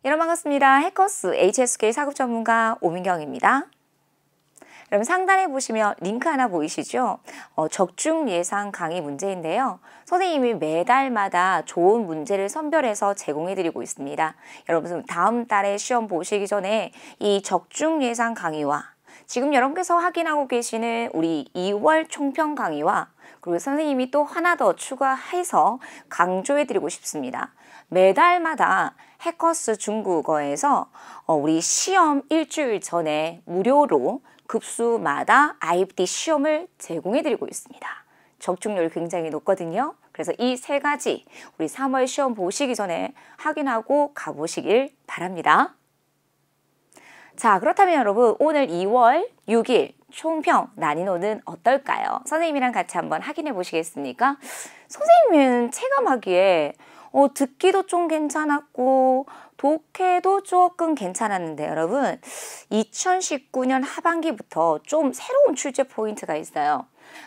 여러분 반갑습니다. 해커스 HSK 사급 전문가 오민경입니다. 여러분 상단에 보시면 링크 하나 보이시죠? 적중 예상 강의 문제인데요. 선생님이 매달마다 좋은 문제를 선별해서 제공해드리고 있습니다. 여러분 다음 달에 시험 보시기 전에 이 적중 예상 강의와 지금 여러분께서 확인하고 계시는 우리 2월 총평 강의와 그리고 선생님이 또 하나 더 추가해서 강조해드리고 싶습니다. 매달마다 해커스 중국어에서 우리 시험 일주일 전에 무료로 급수마다 IBT 시험을 제공해드리고 있습니다. 적중률 굉장히 높거든요. 그래서 이 세 가지 우리 3월 시험 보시기 전에 확인하고 가보시길 바랍니다. 자, 그렇다면 여러분 오늘 2월 6일 총평 난이도는 어떨까요? 선생님이랑 같이 한번 확인해 보시겠습니까? 선생님은 체감하기에 듣기도 좀 괜찮았고 독해도 조금 괜찮았는데 여러분 2019년 하반기부터 좀 새로운 출제 포인트가 있어요.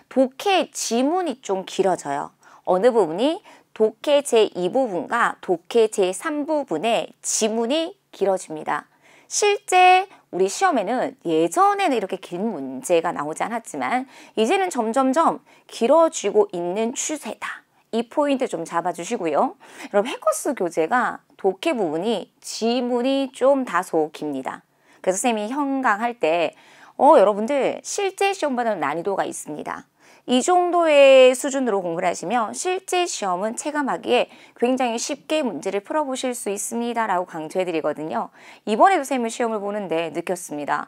독해 지문이 좀 길어져요. 어느 부분이 독해 제2부분과 독해 제3부분의 지문이 길어집니다. 실제 우리 시험에는 예전에는 이렇게 긴 문제가 나오지 않았지만 이제는 점점점 길어지고 있는 추세다. 이 포인트 좀 잡아주시고요. 여러분 해커스 교재가 독해 부분이 지문이 좀 다소 깁니다. 그래서 쌤이 현강할 때 여러분들 실제 시험보다는 난이도가 있습니다. 이 정도의 수준으로 공부를 하시면 실제 시험은 체감하기에 굉장히 쉽게 문제를 풀어보실 수 있습니다 라고 강조해드리거든요. 이번에도 쌤이 시험을 보는데 느꼈습니다.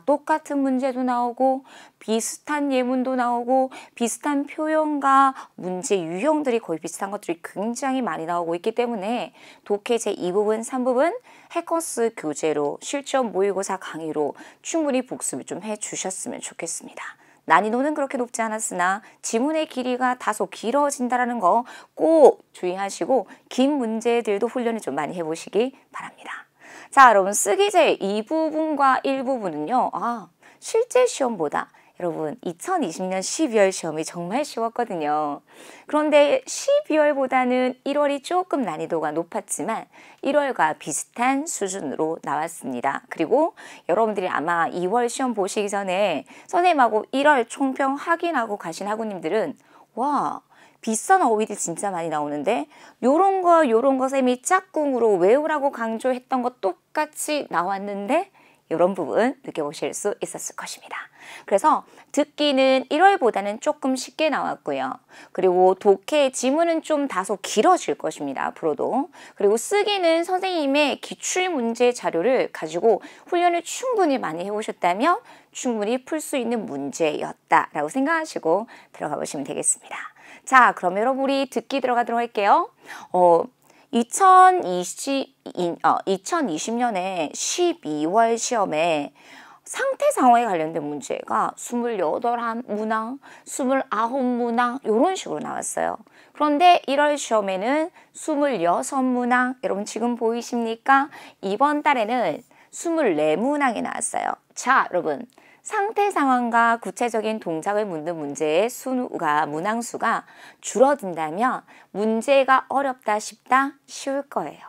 똑같은 문제도 나오고 비슷한 예문도 나오고 비슷한 표현과 문제 유형들이 거의 비슷한 것들이 굉장히 많이 나오고 있기 때문에 독해 제2부분, 3부분 해커스 교재로 실전 모의고사 강의로 충분히 복습을 좀 해주셨으면 좋겠습니다. 난이도는 그렇게 높지 않았으나 지문의 길이가 다소 길어진다는 거 꼭 주의하시고 긴 문제들도 훈련을 좀 많이 해보시기 바랍니다. 자, 여러분 쓰기제 2부분과 1부분은요. 실제 시험보다 여러분 2020년 12월 시험이 정말 쉬웠거든요. 그런데 12월보다는 1월이 조금 난이도가 높았지만 1월과 비슷한 수준으로 나왔습니다. 그리고 여러분들이 아마 2월 시험 보시기 전에 선생님하고 1월 총평 확인하고 가신 학우님들은 와 비싼 어휘들 진짜 많이 나오는데 요런 거 쌤이 짝꿍으로 외우라고 강조했던 거 똑같이 나왔는데 이런 부분 느껴보실 수 있었을 것입니다. 그래서 듣기는 1월보다는 조금 쉽게 나왔고요. 그리고 독해 지문은 좀 다소 길어질 것입니다. 앞으로도. 그리고 쓰기는 선생님의 기출문제 자료를 가지고 훈련을 충분히 많이 해오셨다면 충분히 풀 수 있는 문제였다라고 생각하시고 들어가 보시면 되겠습니다. 자, 그럼 여러분 우리 듣기 들어가도록 할게요. 2020년에 12월 시험에 상태 상황에 관련된 문제가 28문항, 29문항 이런 식으로 나왔어요. 그런데 1월 시험에는 26문항, 여러분 지금 보이십니까? 이번 달에는 24문항이 나왔어요. 자, 여러분 상태 상황과 구체적인 동작을 묻는 문제의 문항수가 줄어든다면 문제가 어렵다 싶다? 쉬울 거예요.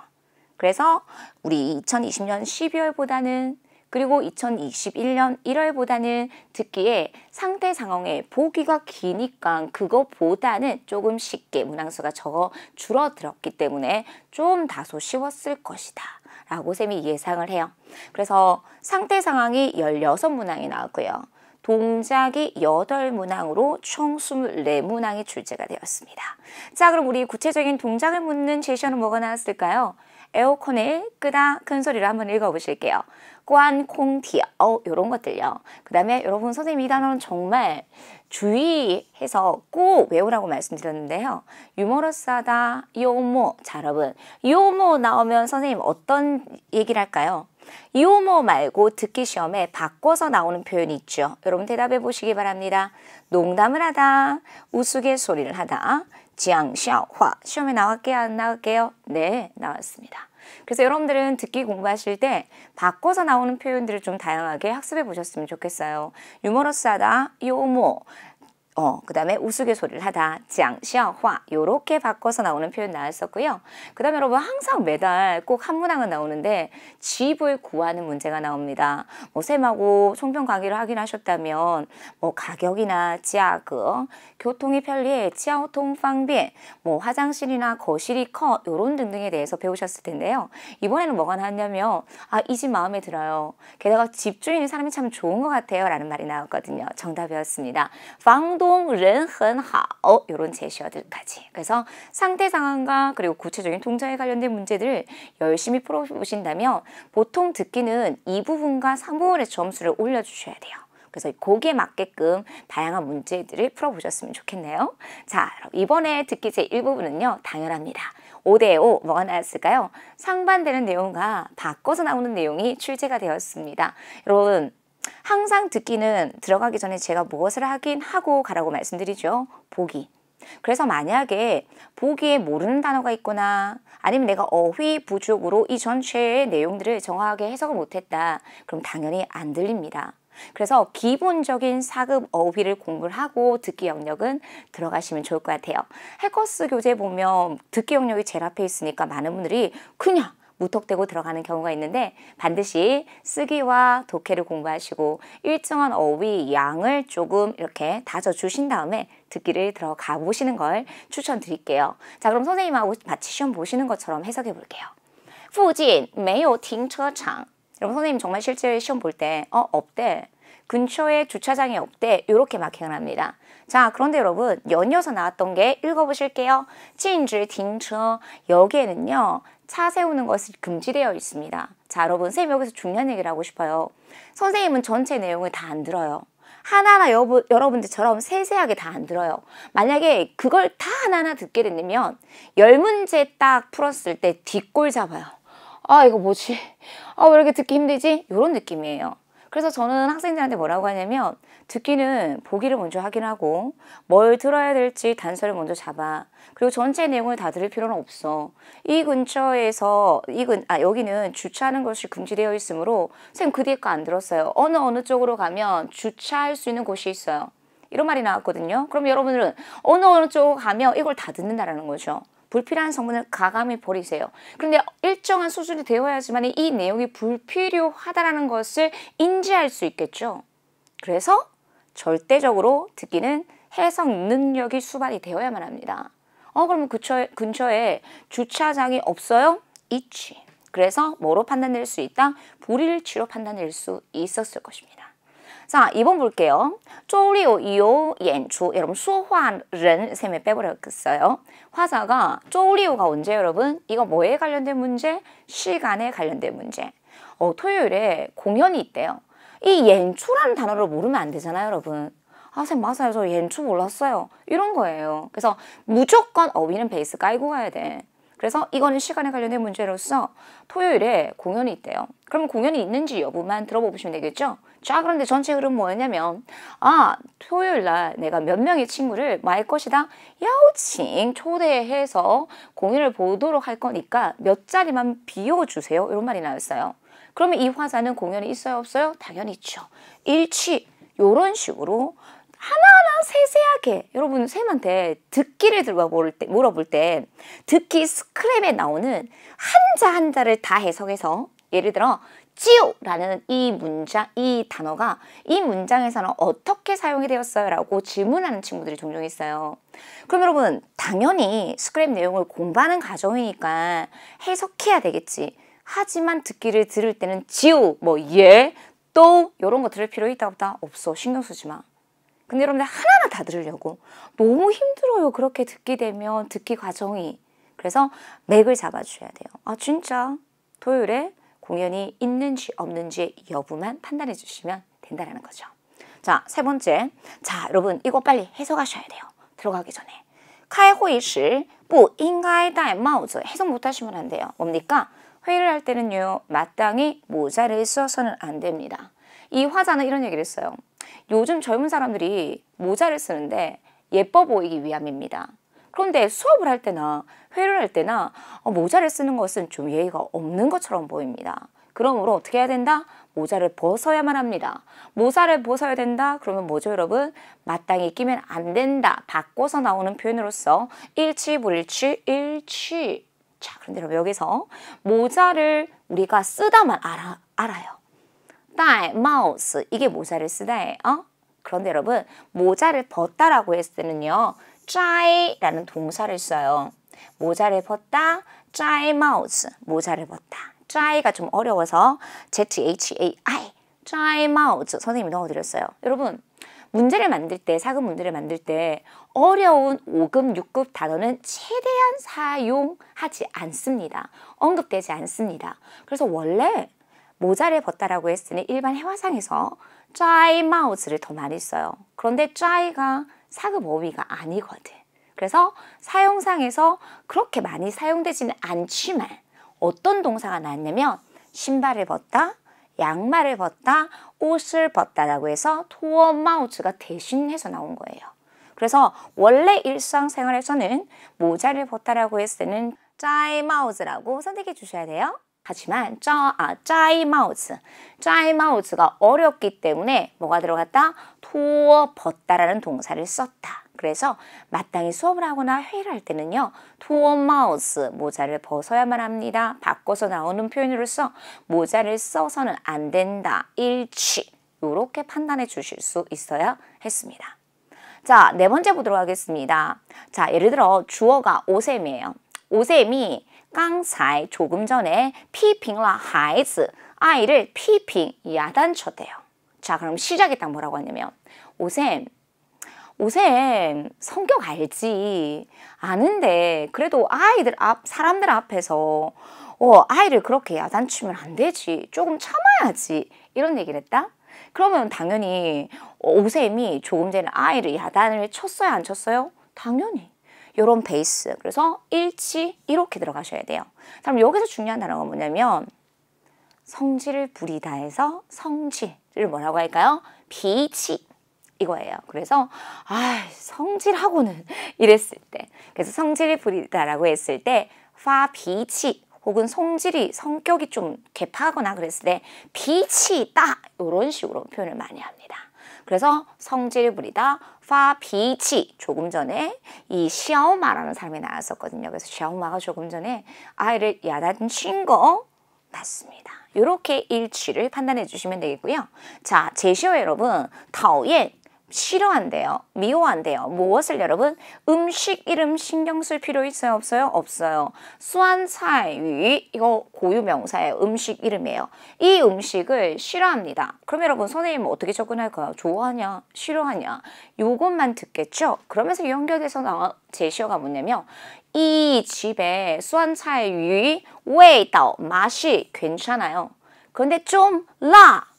그래서 우리 2020년 12월보다는 그리고 2021년 1월보다는 듣기에 상태 상황에 보기가 기니까 그거보다는 조금 쉽게 문항수가 줄어들었기 때문에 좀 다소 쉬웠을 것이다 라고 쌤이 예상을 해요. 그래서 상태 상황이 16문항이 나왔고요. 동작이 8문항으로 총 24문항이 출제가 되었습니다. 자, 그럼 우리 구체적인 동작을 묻는 제시어는 뭐가 나왔을까요? 에어컨을 끄다 큰 소리로 한번 읽어보실게요. 꽌콩티어 이런 것들요. 그 다음에 여러분 선생님 이 단어는 정말 주의해서 꼭 외우라고 말씀드렸는데요. 유머러스하다, 요모. 자, 여러분 요모 나오면 선생님 어떤 얘기를 할까요? 요모 말고 듣기 시험에 바꿔서 나오는 표현이 있죠. 여러분 대답해 보시기 바랍니다. 농담을 하다, 우스갯소리를 하다, 지앙샤화. 시험에 나왔게요? 안 나왔게요? 네, 나왔습니다. 그래서 여러분들은 듣기 공부하실 때 바꿔서 나오는 표현들을 좀 다양하게 학습해 보셨으면 좋겠어요. 유머러스하다, 요모. 그 다음에 우스갯소리를 하다, 讲笑话 요렇게 바꿔서 나오는 표현 나왔었고요. 그 다음에 여러분 항상 매달 꼭 한 문항은 나오는데 집을 구하는 문제가 나옵니다. 뭐 쌤하고 총평 강의를 하긴 하셨다면 뭐 가격이나 지하그, 교통이 편리해, 지하오통 방변, 뭐 화장실이나 거실이 커 요런 등등에 대해서 배우셨을 텐데요. 이번에는 뭐가 나왔냐면 이 집 마음에 들어요. 게다가 집주인이 사람이 참 좋은 것 같아요 라는 말이 나왔거든요. 정답이었습니다. 방동 른很好 이런 제시어들까지. 그래서 상태 상황과 그리고 구체적인 통장에 관련된 문제들을 열심히 풀어보신다면 보통 듣기는 이 부분과 3부분의 점수를 올려주셔야 돼요. 그래서 거기에 맞게끔 다양한 문제들을 풀어보셨으면 좋겠네요. 자, 이번에 듣기 제1부분은요. 당연합니다. 5대5 뭐가 나왔을까요? 상반되는 내용과 바꿔서 나오는 내용이 출제가 되었습니다. 여러분 항상 듣기는 들어가기 전에 제가 무엇을 하긴 하고 가라고 말씀드리죠. 보기. 그래서 만약에 보기에 모르는 단어가 있거나 아니면 내가 어휘 부족으로 이 전체의 내용들을 정확하게 해석을 못했다. 그럼 당연히 안 들립니다. 그래서 기본적인 4급 어휘를 공부를 하고 듣기 영역은 들어가시면 좋을 것 같아요. 해커스 교재 보면 듣기 영역이 제일 앞에 있으니까 많은 분들이 그냥 무턱대고 들어가는 경우가 있는데 반드시 쓰기와 독해를 공부하시고 일정한 어휘 양을 조금 이렇게 다져주신 다음에 듣기를 들어가 보시는 걸 추천드릴게요. 자, 그럼 선생님하고 마치 시험 보시는 것처럼 해석해 볼게요. 附近没有停车场 여러분 선생님 정말 실제 시험 볼 때 없대. 근처에 주차장이 없대. 이렇게 마킹을 합니다. 자, 그런데 여러분 연이어서 나왔던 게 읽어보실게요. 禁止停车 여기에는요. 차 세우는 것이 금지되어 있습니다. 자, 여러분 선생님 여기서 중요한 얘기를 하고 싶어요. 선생님은 전체 내용을 다 안 들어요. 하나하나 여러분들처럼 세세하게 다 안 들어요. 만약에 그걸 다 하나하나 듣게 된다면 10문제 딱 풀었을 때 뒷골 잡아요. 이거 뭐지? 왜 이렇게 듣기 힘들지? 이런 느낌이에요. 그래서 저는 학생들한테 뭐라고 하냐면 듣기는 보기를 먼저 확인하고 뭘 들어야 될지 단서를 먼저 잡아. 그리고 전체 내용을 다 들을 필요는 없어. 이 근처에서 여기는 주차하는 것이 금지되어 있으므로 선생님 그 뒤에 거 안 들었어요. 어느 쪽으로 가면 주차할 수 있는 곳이 있어요. 이런 말이 나왔거든요. 그럼 여러분들은 어느 쪽으로 가면 이걸 다 듣는다라는 거죠. 불필요한 성분을 가감히 버리세요. 그런데 일정한 수준이 되어야지만 이 내용이 불필요하다는 것을 인지할 수 있겠죠. 그래서 절대적으로 듣기는 해석 능력이 수반이 되어야만 합니다. 그러면 근처에 주차장이 없어요? 있지. 그래서 뭐로 판단될 수 있다? 불일치로 판단될 수 있었을 것입니다. 자, 2번 볼게요. 周六有演出 여러분 说话人셈에 빼버렸어요. 화자가 周六가 언제 여러분? 이거 뭐에 관련된 문제? 시간에 관련된 문제. 토요일에 공연이 있대요. 이 연출라는 단어를 모르면 안 되잖아요, 여러분. 선생님 맞아요. 저 연출 몰랐어요. 이런 거예요. 그래서 무조건 어휘는 베이스 깔고 가야 돼. 그래서 이거는 시간에 관련된 문제로서 토요일에 공연이 있대요. 그럼 공연이 있는지 여부만 들어보시면 되겠죠? 자, 그런데 전체 흐름 뭐였냐면 토요일 날 내가 몇 명의 친구를 말 것이다 야오칭 초대해서 공연을 보도록 할 거니까 몇 자리만 비워주세요. 이런 말이 나왔어요. 그러면 이 화자는 공연이 있어요? 없어요? 당연히 있죠. 일치 이런 식으로 하나하나 세세하게 여러분 쌤한테 듣기를 물어볼 때 듣기 스크랩에 나오는 한자 한자를 다 해석해서 예를 들어 찌우라는 이 단어가 이 문장에서는 어떻게 사용이 되었어요? 라고 질문하는 친구들이 종종 있어요. 그럼 여러분 당연히 스크랩 내용을 공부하는 과정이니까 해석해야 되겠지. 하지만 듣기를 들을 때는 지우, 또 이런 거 들을 필요 있다 없다? 없어. 신경 쓰지 마. 근데 여러분들 하나하나 다 들으려고 너무 힘들어요. 그렇게 듣게 되면 듣기 과정이. 그래서 맥을 잡아줘야 돼요. 진짜 토요일에 공연이 있는지 없는지 여부만 판단해 주시면 된다는 거죠. 자, 3번째. 자, 여러분 이거 빨리 해석하셔야 돼요. 들어가기 전에. 开会时不应该戴帽子 해석 못하시면 안 돼요. 뭡니까? 회의를 할 때는요. 마땅히 모자를 써서는 안 됩니다. 이 화자는 이런 얘기를 했어요. 요즘 젊은 사람들이 모자를 쓰는데 예뻐 보이기 위함입니다. 그런데 수업을 할 때나 회의를 할 때나 모자를 쓰는 것은 좀 예의가 없는 것처럼 보입니다. 그러므로 어떻게 해야 된다? 모자를 벗어야만 합니다. 모자를 벗어야 된다? 그러면 뭐죠, 여러분? 마땅히 끼면 안 된다. 바꿔서 나오는 표현으로서 일치, 불일치, 일치. 자, 그런데 여러분 여기서 모자를 우리가 쓰다만 알아요. 戴帽子 이게 모자를 쓰다예요. 그런데 여러분 모자를 벗다라고 했을 때는요. 摘라는 동사를 써요. 모자를 벗다, 摘帽子 모자를 벗다. 摘가 좀 어려워서 ZHAI 摘帽子 선생님이 넣어드렸어요. 여러분 문제를 만들 때, 사급 문제를 만들 때 어려운 5급, 6급 단어는 최대한 사용하지 않습니다. 언급되지 않습니다. 그래서 원래 모자를 벗다라고 했으니 일반 회화상에서 摘帽子를 더 많이 써요. 그런데 摘가 사급 어휘가 아니거든. 그래서 사용상에서 그렇게 많이 사용되지는 않지만 어떤 동사가 나왔냐면 신발을 벗다, 양말을 벗다, 옷을 벗다라고 해서 脱帽子가 대신해서 나온 거예요. 그래서 원래 일상생활에서는 모자를 벗다라고 했을 때는 摘帽子라고 선택해 주셔야 돼요. 하지만 摘帽子 가 어렵기 때문에 뭐가 들어갔다? 脱 벗다라는 동사를 썼다. 그래서 마땅히 수업을 하거나 회의를 할 때는요. 脱帽子 모자를 벗어야만 합니다. 바꿔서 나오는 표현으로서 모자를 써서는 안 된다. 일치 이렇게 판단해 주실 수 있어야 했습니다. 자, 네 번째 보도록 하겠습니다. 자, 예를 들어 주어가 오셈이에요. 오셈이 刚才 조금 전에 批评了孩子 아이를批评 야단쳤대요. 자, 그럼 시작이 딱 뭐라고 하냐면 오셈 성격 알지. 아는데 그래도 사람들 앞에서 아이를 그렇게 야단치면 안 되지. 조금 참아야지. 이런 얘기를 했다. 그러면 당연히 오셈이 조금 전에 아이를 야단을 쳤어요? 안 쳤어요? 당연히. 요런 베이스. 그래서 일치 이렇게 들어가셔야 돼요. 그럼 여기서 중요한 단어가 뭐냐면 성질을 부리다 해서 성질을 뭐라고 할까요? 비치 이거예요. 그래서 성질하고는 이랬을 때 그래서 성질을 부리다라고 했을 때 파 비치 혹은 성격이 좀 개파하거나 그랬을 때 비치다 이런 식으로 표현을 많이 합니다. 그래서 성질을 부리다, 파 비치 조금 전에 이 샤오마라는 사람이 나왔었거든요. 그래서 샤오마가 조금 전에 아이를 야단친 거 맞습니다. 이렇게 일치를 판단해 주시면 되겠고요. 자, 제시어 여러분, 讨厌 싫어한대요. 미워한대요. 무엇을 여러분? 음식 이름 신경 쓸 필요 있어요? 없어요? 없어요. 수안차이 이거 고유명사예요. 음식 이름이에요. 이 음식을 싫어합니다. 그럼 여러분 선생님 어떻게 접근할까요? 좋아하냐? 싫어하냐? 요것만 듣겠죠? 그러면서 연결돼서 나온 제시어가 뭐냐면 이 집에 수안차이味道 맛이 괜찮아요. 그런데 좀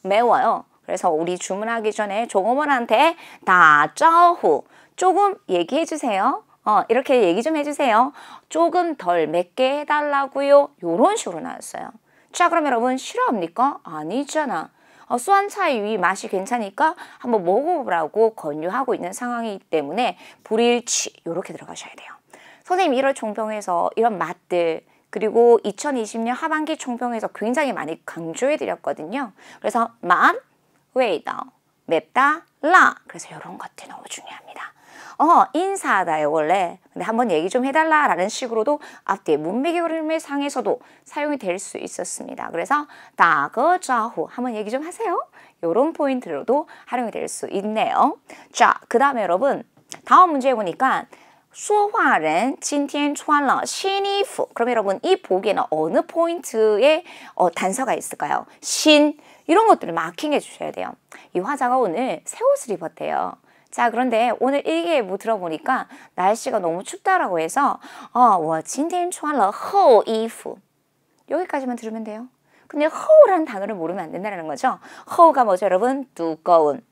매워요. 그래서 우리 주문하기 전에 종업원한테 다자후 조금 얘기해 주세요. 이렇게 얘기 좀 해주세요. 조금 덜 맵게 해달라고요. 이런 식으로 나왔어요. 자, 그럼 여러분 싫어합니까? 아니잖아. 수완차이 맛이 괜찮으니까 한번 먹어보라고 권유하고 있는 상황이기 때문에 불일치 이렇게 들어가셔야 돼요. 선생님 1월 총평에서 이런 맛들 그리고 2020년 하반기 총평에서 굉장히 많이 강조해 드렸거든요. 그래서 맛, 味道, 맵다, 그래서 이런 것들 너무 중요합니다. 인사하다요 원래. 근데 한번 얘기 좀 해달라라는 식으로도 앞뒤에 문맥의 흐름의 상에서도 사용이 될 수 있었습니다. 그래서 打个招呼 한번 얘기 좀 하세요. 이런 포인트로도 활용이 될 수 있네요. 자, 그 다음에 여러분 다음 문제 보니까 说话人今天穿了新衣服. 그럼 여러분 이 보기에는 어느 포인트에 단서가 있을까요? 신 이런 것들을 마킹해 주셔야 돼요. 이 화자가 오늘 새 옷을 입었대요. 자, 그런데 오늘 일기예보 들어보니까 날씨가 너무 춥다라고 해서 我今天穿了厚衣服 여기까지만 들으면 돼요. 근데 허우라는 단어를 모르면 안 된다는 거죠. 허우가 뭐죠 여러분? 두꺼운.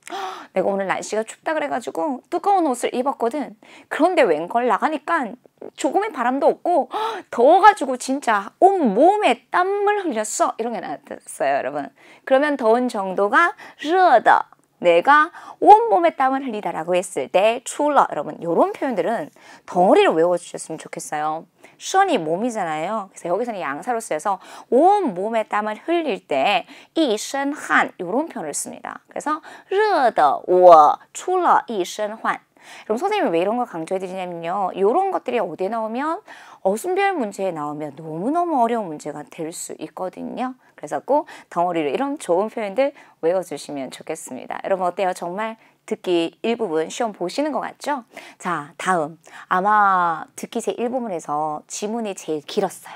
내가 오늘 날씨가 춥다 그래가지고 두꺼운 옷을 입었거든. 그런데 웬걸 나가니까 조금의 바람도 없고 더워가지고 진짜 온몸에 땀을 흘렸어. 이런 게 나왔어요 여러분. 그러면 더운 정도가 热的 내가 온몸에 땀을 흘리다라고 했을 때 出了 여러분 이런 표현들은 덩어리로 외워주셨으면 좋겠어요. 션이 몸이잖아요. 그래서 여기서는 양사로 쓰여서 온 몸에 땀을 흘릴 때一身汗 이런 표현을 씁니다. 그래서 热的我出了一身汗. 그럼 선생님이 왜 이런 걸 강조해 드리냐면요. 이런 것들이 어디에 나오면 어순별 문제에 나오면 너무너무 어려운 문제가 될 수 있거든요. 그래서 꼭 덩어리로 이런 좋은 표현들 외워주시면 좋겠습니다. 여러분 어때요? 정말 듣기 일부분 시험 보시는 것 같죠? 자, 다음. 아마 듣기 제 1부분에서 지문이 제일 길었어요.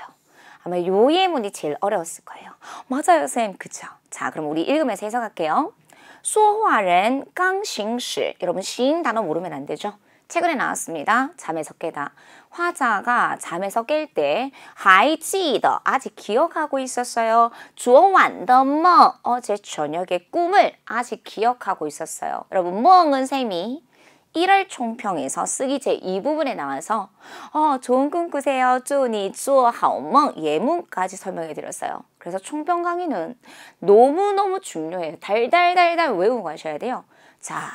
아마 요 예문이 제일 어려웠을 거예요. 맞아요, 쌤. 그쵸? 자, 그럼 우리 읽으면서 해석할게요. 说话人刚行驶. 여러분, 싱 단어 모르면 안 되죠? 최근에 나왔습니다. 잠에서 깨다. 화자가 잠에서 깰 때, 还记得 아직 기억하고 있었어요. 昨晚的梦 어제 저녁의 꿈을 아직 기억하고 있었어요. 여러분, 멍은 셈이 1월 총평에서 쓰기 제2부분에 나와서 좋은 꿈 꾸세요. 祝你做好梦 예문까지 설명해 드렸어요. 그래서 총평 강의는 너무너무 중요해요. 달달달달 외우고 가셔야 돼요. 자,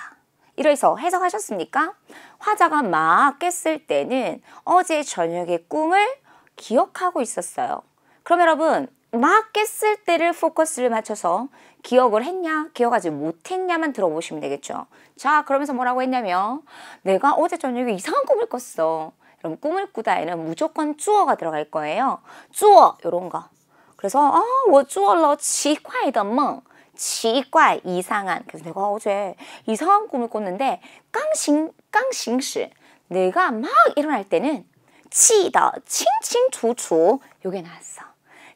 이래서 해석하셨습니까? 화자가 막 깼을 때는 어제 저녁의 꿈을 기억하고 있었어요. 그럼 여러분 막 깼을 때를 포커스를 맞춰서 기억을 했냐 기억하지 못했냐만 들어보시면 되겠죠. 자, 그러면서 뭐라고 했냐면 내가 어제 저녁에 이상한 꿈을 꿨어. 여러분 꿈을 꾸다에는 무조건 주어가 들어갈 거예요. 주어 이런 거. 그래서 我做了奇怪的梦 奇怪 이상한. 그래서 내가 어제 이상한 꿈을 꿨는데 깡싱시 내가 막 일어날 때는 气得清清楚楚 요게 나왔어.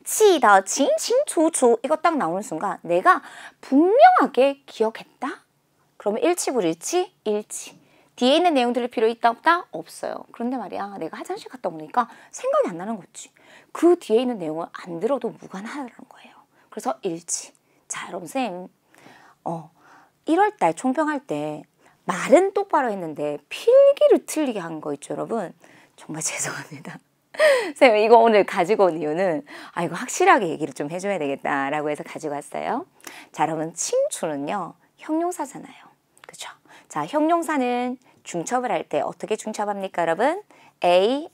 气得清清楚楚 이거 딱 나오는 순간 내가 분명하게 기억했다? 그러면 일치불일치? 일치. 뒤에 있는 내용 들을 필요 있다 없다? 없어요. 그런데 말이야 내가 화장실 갔다 오니까 생각이 안 나는 거지. 그 뒤에 있는 내용을 안 들어도 무관하다는 거예요. 그래서 일치. 자, 여러분 쌤 1월달 총평할 때 말은 똑바로 했는데 필기를 틀리게 한 거 있죠 여러분. 정말 죄송합니다. 쌤 이거 오늘 가지고 온 이유는 이거 확실하게 얘기를 좀 해줘야 되겠다라고 해서 가지고 왔어요. 자, 여러분 칭추는요 형용사잖아요. 그렇죠? 자, 형용사는 중첩을 할 때 어떻게 중첩합니까 여러분? A,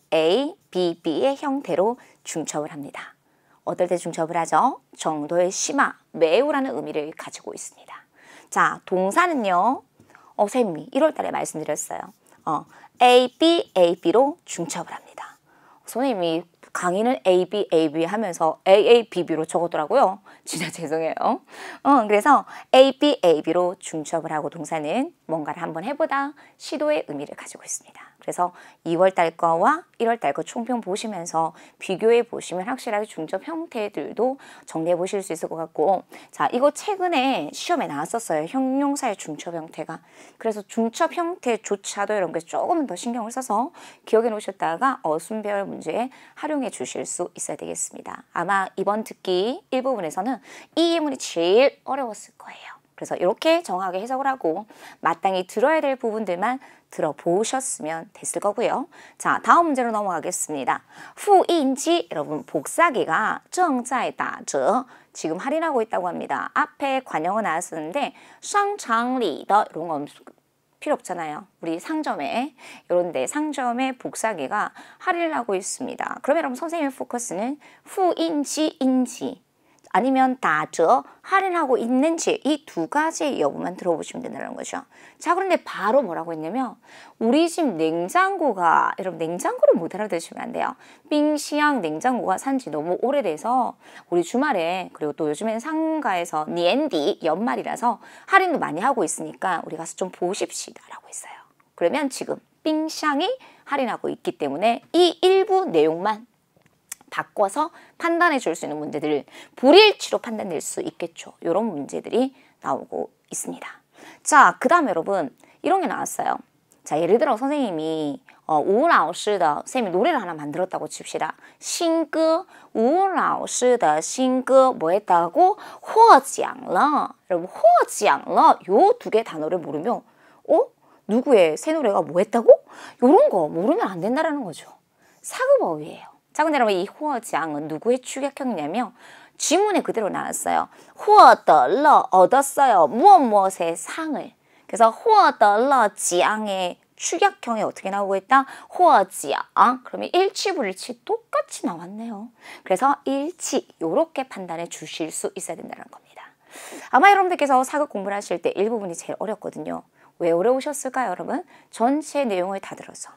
B, B의 형태로 중첩을 합니다. 어떨 때 중첩을 하죠? 정도의 심화, 매우라는 의미를 가지고 있습니다. 자, 동사는요. 쌤이 1월달에 말씀드렸어요. A, B로 중첩을 합니다. 선생님이 강의는 A, B 하면서 A, B로 적었더라고요. 진짜 죄송해요. 그래서 A, B로 중첩을 하고 동사는 뭔가를 한번 해보다 시도의 의미를 가지고 있습니다. 그래서 2월달 거와 1월달 거 총평 보시면서 비교해 보시면 확실하게 중첩 형태들도 정리해 보실 수 있을 것 같고, 자, 이거 최근에 시험에 나왔었어요. 형용사의 중첩 형태가. 그래서 중첩 형태조차도 이런 게 조금 더 신경을 써서 기억해 놓으셨다가 어순별 문제에 활용해 주실 수 있어야 되겠습니다. 아마 이번 듣기 일부분에서는 이 예문이 제일 어려웠을 거예요. 그래서 이렇게 정확하게 해석을 하고 마땅히 들어야 될 부분들만 들어보셨으면 됐을 거고요. 자, 다음 문제로 넘어가겠습니다. 후인지, 여러분 복사기가 正在打折 지금 할인하고 있다고 합니다. 앞에 관용어 나왔었는데 商场里的 이런 거 필요 없잖아요. 우리 상점에 이런 데 상점에 복사기가 할인을 하고 있습니다. 그러면 여러분 선생님의 포커스는 후인지 인지 아니면 打折 할인하고 있는지 이 두 가지의 여부만 들어보시면 된다는 거죠. 자, 그런데 바로 뭐라고 했냐면 우리 집 냉장고가, 여러분 냉장고를 못 알아들으시면 안 돼요. 빙시양 냉장고가 산지 너무 오래돼서 우리 주말에, 그리고 또 요즘엔 상가에서年底 연말이라서 할인도 많이 하고 있으니까 우리 가서 좀 보십시다 라고 했어요. 그러면 지금 빙샹이 할인하고 있기 때문에 이 일부 내용만 바꿔서 판단해 줄 수 있는 문제들을 불일치로 판단될 수 있겠죠. 이런 문제들이 나오고 있습니다. 자, 그 다음에 여러분 이런 게 나왔어요. 자, 예를 들어 선생님이 우라오스의 쌤이 노래를 하나 만들었다고 칩시다. 신歌, 우라오스의 신歌 뭐 했다고? 获奖了. 여러분 获奖了 요 두 개 단어를 모르면 누구의 새 노래가 뭐 했다고? 요런 거 모르면 안 된다는 거죠. 사급어휘예요. 자, 근데 여러분 이 获奖은 누구의 추격형이냐면 지문에 그대로 나왔어요. 获得了 얻었어요. 무엇 무엇의 상을. 그래서 获得了奖의 축약형이 어떻게 나오고 있다? 或者 그러면 일치 불일치 똑같이 나왔네요. 그래서 일치 요렇게 판단해 주실 수 있어야 된다는 겁니다. 아마 여러분들께서 사극 공부를 하실 때 일부분이 제일 어렵거든요. 왜 어려우셨을까요, 여러분? 전체 내용을 다 들어서.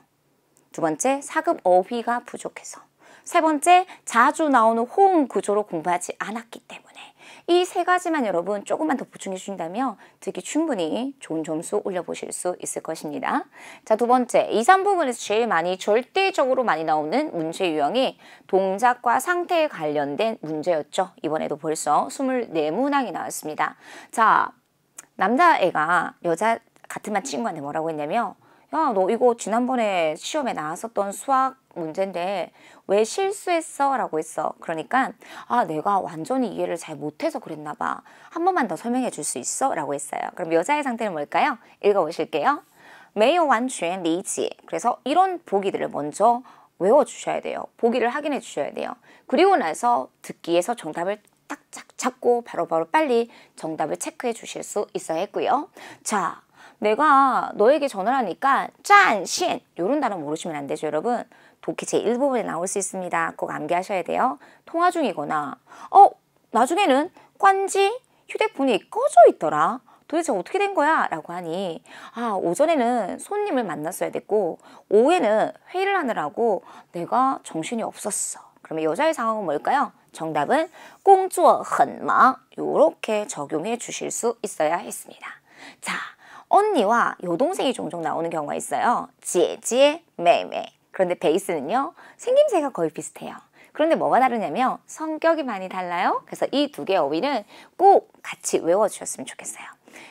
두 번째, 사극 어휘가 부족해서. 세 번째, 자주 나오는 호응 구조로 공부하지 않았기 때문에. 이 세 가지만 여러분 조금만 더 보충해 주신다면 듣기 충분히 좋은 점수 올려보실 수 있을 것입니다. 자, 두 번째, 2, 3부분에서 제일 많이 절대적으로 많이 나오는 문제 유형이 동작과 상태에 관련된 문제였죠. 이번에도 벌써 24문항이 나왔습니다. 자, 남자애가 여자 같은 반 친구한테 뭐라고 했냐면 야, 너 이거 지난번에 시험에 나왔었던 수학 문제인데 왜 실수했어? 라고 했어. 그러니까 내가 완전히 이해를 잘 못해서 그랬나 봐. 한 번만 더 설명해 줄 수 있어? 라고 했어요. 그럼 여자의 상태는 뭘까요? 읽어보실게요. 没有完全理解. 그래서 이런 보기들을 먼저 외워주셔야 돼요. 보기를 확인해 주셔야 돼요. 그리고 나서 듣기에서 정답을 딱 잡고 바로바로 빨리 정답을 체크해 주실 수 있어야 했고요. 자, 내가 너에게 전화를 하니까 짠신 이런 단어 모르시면 안 되죠, 여러분. 독해 제1부분에 나올 수 있습니다. 꼭 암기하셔야 돼요. 통화 중이거나 나중에는 관지 휴대폰이 꺼져 있더라. 도대체 어떻게 된 거야? 라고 하니 오전에는 손님을 만났어야 됐고 오후에는 회의를 하느라고 내가 정신이 없었어. 그러면 여자의 상황은 뭘까요? 정답은 工作很忙 이렇게 적용해 주실 수 있어야 했습니다. 자, 언니와 여동생이 종종 나오는 경우가 있어요. 姐姐, 妹妹. 그런데 베이스는요. 생김새가 거의 비슷해요. 그런데 뭐가 다르냐면 성격이 많이 달라요. 그래서 이 두 개의 어휘는 꼭 같이 외워주셨으면 좋겠어요.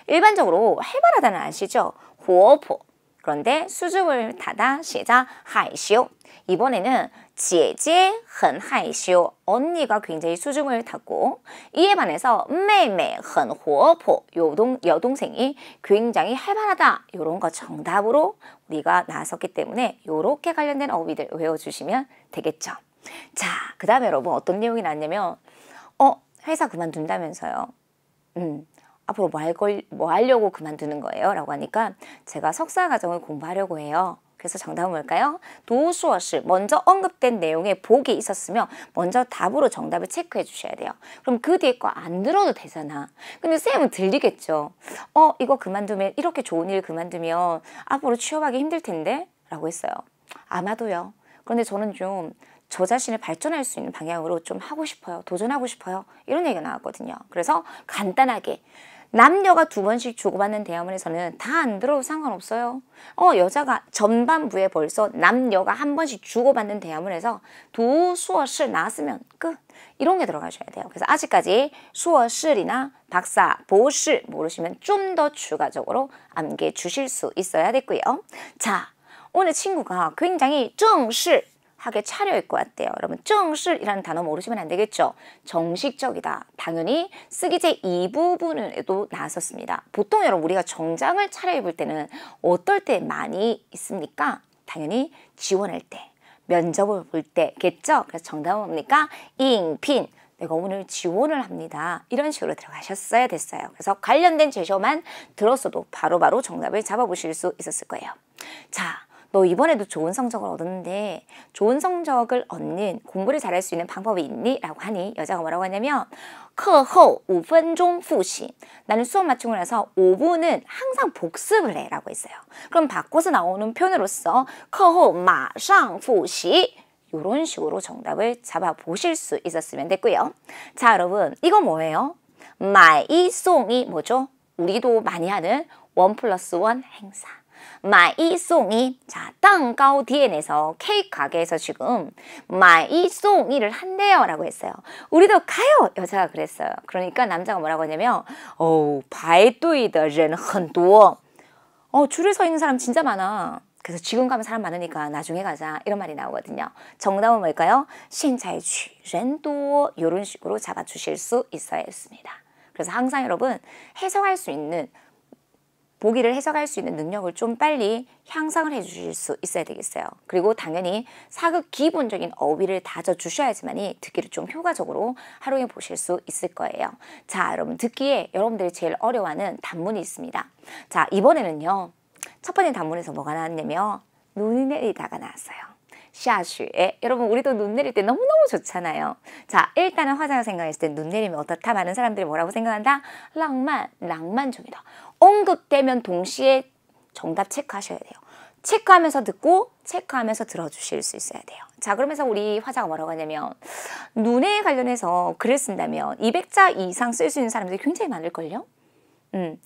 일반적으로 활발하다는 아시죠? 活泼. 그런데 수줍음을 타다 시작 害羞. 이번에는 姐姐很害羞. 언니가 굉장히 수줍음을 탔고 이에 반해서 妹妹很活泼. 여동생이 굉장히 활발하다. 이런 거 정답으로 우리가 나왔었기 때문에 이렇게 관련된 어휘들 외워주시면 되겠죠. 자, 그 다음에 여러분 어떤 내용이 나왔냐면 회사 그만둔다면서요. 앞으로 뭐 하려고 그만두는 거예요? 라고 하니까 제가 석사과정을 공부하려고 해요. 그래서 정답은 뭘까요? 도수어시 먼저 언급된 내용에 복이 있었으면 먼저 답으로 정답을 체크해 주셔야 돼요. 그럼 그 뒤에 거 안 들어도 되잖아. 근데 쌤은 들리겠죠. 이거 그만두면 이렇게 좋은 일 그만두면 앞으로 취업하기 힘들 텐데? 라고 했어요. 아마도요. 그런데 저는 좀 저 자신을 발전할 수 있는 방향으로 좀 하고 싶어요. 도전하고 싶어요. 이런 얘기가 나왔거든요. 그래서 간단하게 남녀가 2번씩 주고받는 대화문에서는 다 안 들어도 상관없어요. 여자가 전반부에 벌써 남녀가 1번씩 주고받는 대화문에서 두 수어실 나왔으면 끝. 이런 게 들어가셔야 돼요. 그래서 아직까지 수어실이나 박사, 보실 모르시면 좀 더 추가적으로 암기해 주실 수 있어야 됐고요. 자, 오늘 친구가 굉장히 정실 하게 차려입고 왔대요. 여러분, 정실이라는 단어 모르시면 안 되겠죠. 정식적이다. 당연히 쓰기 제2부분에도 나왔었습니다. 보통 여러분 우리가 정장을 차려입을 때는 어떨 때 많이 있습니까? 당연히 지원할 때, 면접을 볼 때겠죠. 그래서 정답은 뭡니까? 잉핀. 내가 오늘 지원을 합니다. 이런 식으로 들어가셨어야 됐어요. 그래서 관련된 제시어만 들었어도 바로바로 정답을 잡아보실 수 있었을 거예요. 자, 너 이번에도 좋은 성적을 얻었는데 좋은 성적을 얻는 공부를 잘할 수 있는 방법이 있니? 라고 하니 여자가 뭐라고 하냐면 课后5分钟复习. 나는 수업 마치고 나서 5분은 항상 복습을 해 라고 했어요. 그럼 바꿔서 나오는 표현으로서 课后马上复习. 이런 식으로 정답을 잡아보실 수 있었으면 됐고요. 자, 여러분 이거 뭐예요? 买一送一 뭐죠? 우리도 많이 하는 1+1 행사. 买一送一. 자, 蛋糕店에서 케이크 가게에서 지금 买一送一를 한대요 라고 했어요. 우리도 가요. 여자가 그랬어요. 그러니까 남자가 뭐라고 하냐면 排队的人很多. 줄에 서 있는 사람 진짜 많아. 그래서 지금 가면 사람 많으니까 나중에 가자. 이런 말이 나오거든요. 정답은 뭘까요? 现在去人多. 이런 식으로 잡아주실 수 있어야 했습니다. 그래서 항상 여러분 해석할 수 있는 보기를 해석할 수 있는 능력을 좀 빨리 향상을 해주실 수 있어야 되겠어요. 그리고 당연히 사극 기본적인 어휘를 다져주셔야지만이 듣기를 좀 효과적으로 활용해 보실 수 있을 거예요. 자, 여러분 듣기에 여러분들이 제일 어려워하는 단문이 있습니다. 자, 이번에는요. 첫 번째 단문에서 뭐가 나왔냐면 눈이 내리다가 나왔어요. 下雪. 여러분 우리도 눈 내릴 때 너무너무 좋잖아요. 자, 일단은 화자가 생각했을 때 눈 내리면 어떻다? 많은 사람들이 뭐라고 생각한다? 낭만적이다. 언급되면 동시에 정답 체크하셔야 돼요. 체크하면서 듣고 체크하면서 들어주실 수 있어야 돼요. 자, 그러면서 우리 화자가 뭐라고 하냐면 눈에 관련해서 글을 쓴다면 200자 이상 쓸 수 있는 사람들이 굉장히 많을걸요?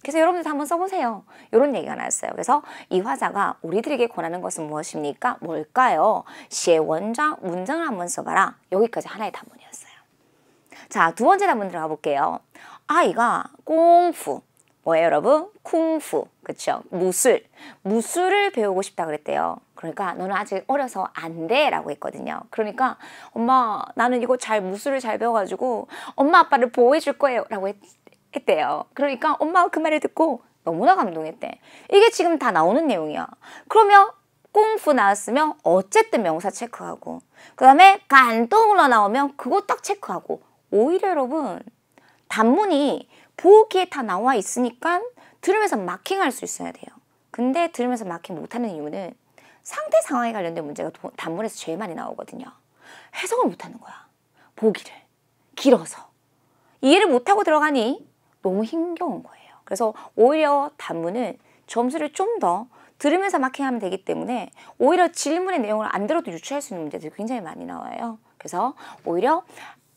그래서 여러분들도 한번 써보세요. 이런 얘기가 나왔어요. 그래서 이 화자가 우리들에게 권하는 것은 무엇입니까? 뭘까요? 시의 원장, 문장을 한번 써봐라. 여기까지 하나의 단문이었어요. 자, 두 번째 단문 들어가 볼게요. 아이가 꽁푸. 뭐예요, 여러분? 쿵푸. 그쵸? 무술을 배우고 싶다 그랬대요. 그러니까 너는 아직 어려서 안 돼 라고 했거든요. 그러니까 엄마 나는 이거 무술을 잘 배워가지고 엄마 아빠를 보호해 줄 거예요 라고 했대요. 그러니까 엄마가 그 말을 듣고 너무나 감동했대. 이게 지금 다 나오는 내용이야. 그러면 꽁푸 나왔으면 어쨌든 명사 체크하고 그 다음에 간동으로 나오면 그거 딱 체크하고 오히려 여러분 단문이 보기에 다 나와 있으니까 들으면서 마킹할 수 있어야 돼요. 근데 들으면서 마킹 못하는 이유는 상대 상황에 관련된 문제가 단문에서 제일 많이 나오거든요. 해석을 못하는 거야. 보기를. 길어서. 이해를 못하고 들어가니 너무 힘겨운 거예요. 그래서 오히려 단문은 점수를 좀 더 들으면서 마킹하면 되기 때문에 오히려 질문의 내용을 안 들어도 유추할 수 있는 문제들이 굉장히 많이 나와요. 그래서 오히려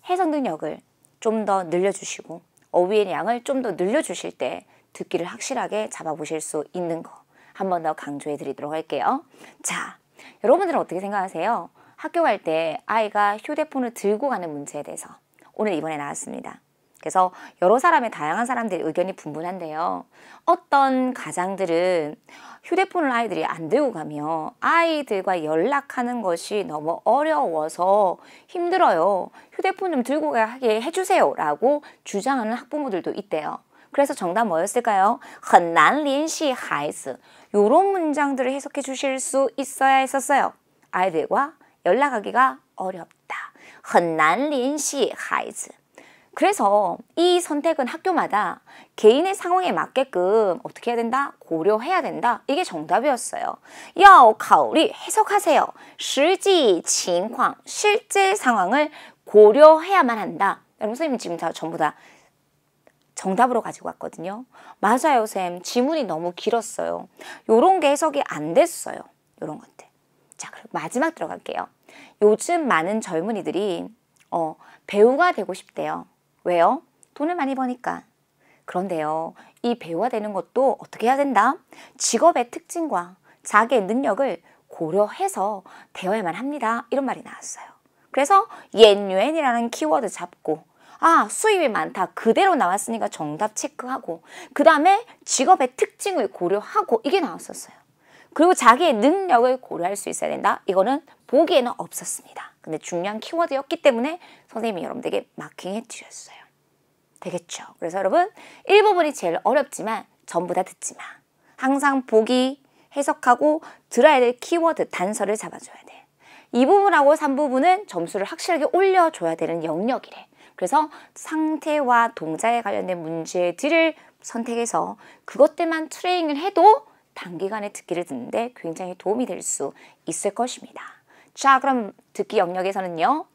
해석 능력을 좀 더 늘려주시고 어휘의 양을 좀 더 늘려주실 때 듣기를 확실하게 잡아보실 수 있는 거 한 번 더 강조해 드리도록 할게요. 자, 여러분들은 어떻게 생각하세요? 학교 갈 때 아이가 휴대폰을 들고 가는 문제에 대해서 오늘 이번에 나왔습니다. 그래서 여러 사람의 다양한 사람들의 의견이 분분한데요. 어떤 가장들은 휴대폰을 아이들이 안 들고 가면 아이들과 연락하는 것이 너무 어려워서 힘들어요. 휴대폰 좀 들고 가게 해주세요 라고 주장하는 학부모들도 있대요. 그래서 정답 뭐였을까요? 很难联系孩子. 이런 문장들을 해석해 주실 수 있어야 했었어요. 아이들과 연락하기가 어렵다. 很难联系孩子. 그래서 이 선택은 학교마다 개인의 상황에 맞게끔 어떻게 해야 된다? 고려해야 된다. 이게 정답이었어요. 要考虑 해석하세요. 实际情况 실제 상황을 고려해야만 한다. 여러분 선생님 지금 다 전부 다 정답으로 가지고 왔거든요. 맞아요, 쌤. 지문이 너무 길었어요. 요런 게 해석이 안 됐어요. 요런 것들. 자, 그럼 마지막 들어갈게요. 요즘 많은 젊은이들이 배우가 되고 싶대요. 왜요? 돈을 많이 버니까. 그런데요, 이 배우가 되는 것도 어떻게 해야 된다? 직업의 특징과 자기의 능력을 고려해서 되어야만 합니다. 이런 말이 나왔어요. 그래서 옌유엔이라는 키워드 잡고 수입이 많다. 그대로 나왔으니까 정답 체크하고 그 다음에 직업의 특징을 고려하고 이게 나왔었어요. 그리고 자기의 능력을 고려할 수 있어야 된다. 이거는 보기에는 없었습니다. 근데 중요한 키워드였기 때문에 선생님이 여러분들에게 마킹해 주셨어요. 되겠죠? 그래서 여러분 1부분이 제일 어렵지만 전부 다 듣지 마. 항상 보기, 해석하고 들어야 될 키워드, 단서를 잡아줘야 돼. 2부분하고 3부분은 점수를 확실하게 올려줘야 되는 영역이래. 그래서 상태와 동작에 관련된 문제들을 선택해서 그것들만 트레이닝을 해도 단기간에 듣기를 듣는데 굉장히 도움이 될 수 있을 것입니다. 자, 그럼 듣기 영역에서는요.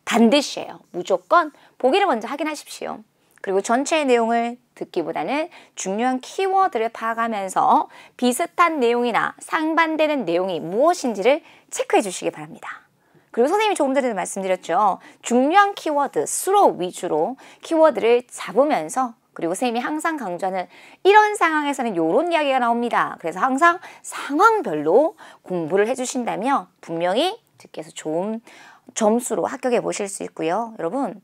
반드시예요. 무조건 보기를 먼저 확인하십시오. 그리고 전체의 내용을 듣기보다는 중요한 키워드를 파악하면서 비슷한 내용이나 상반되는 내용이 무엇인지를 체크해 주시기 바랍니다. 그리고 선생님이 조금 전에 말씀드렸죠. 중요한 키워드, 수로 위주로 키워드를 잡으면서 그리고 선생님이 항상 강조하는 이런 상황에서는 이런 이야기가 나옵니다. 그래서 항상 상황별로 공부를 해주신다면 분명히 듣기에서 좋은 점수로 합격해 보실 수 있고요. 여러분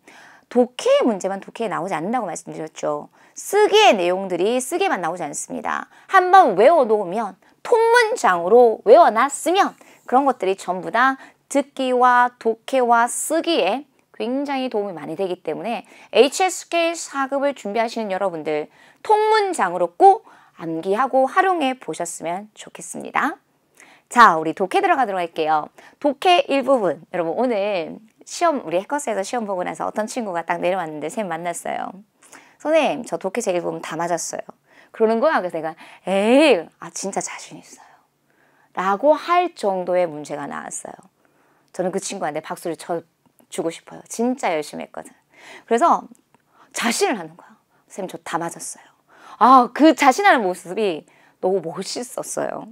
독해의 문제만 독해에 나오지 않는다고 말씀드렸죠. 쓰기의 내용들이 쓰기에만 나오지 않습니다. 한번 외워놓으면 통문장으로 외워놨으면 그런 것들이 전부 다 듣기와 독해와 쓰기에 굉장히 도움이 많이 되기 때문에 HSK 4급을 준비하시는 여러분들 통문장으로 꼭 암기하고 활용해 보셨으면 좋겠습니다. 자, 우리 독해 들어가도록 할게요. 독해 일부분. 여러분 오늘 시험 우리 해커스에서 시험 보고 나서 어떤 친구가 딱 내려왔는데 쌤 만났어요. 선생님 저 독해 제 1부분 다 맞았어요. 그러는 거야. 그래서 내가 에이, 진짜 자신 있어요. 라고 할 정도의 문제가 나왔어요. 저는 그 친구한테 박수를 주고 싶어요. 진짜 열심히 했거든. 그래서 자신을 하는 거야. 선생님 저 다 맞았어요. 그 자신하는 모습이 너무 멋있었어요.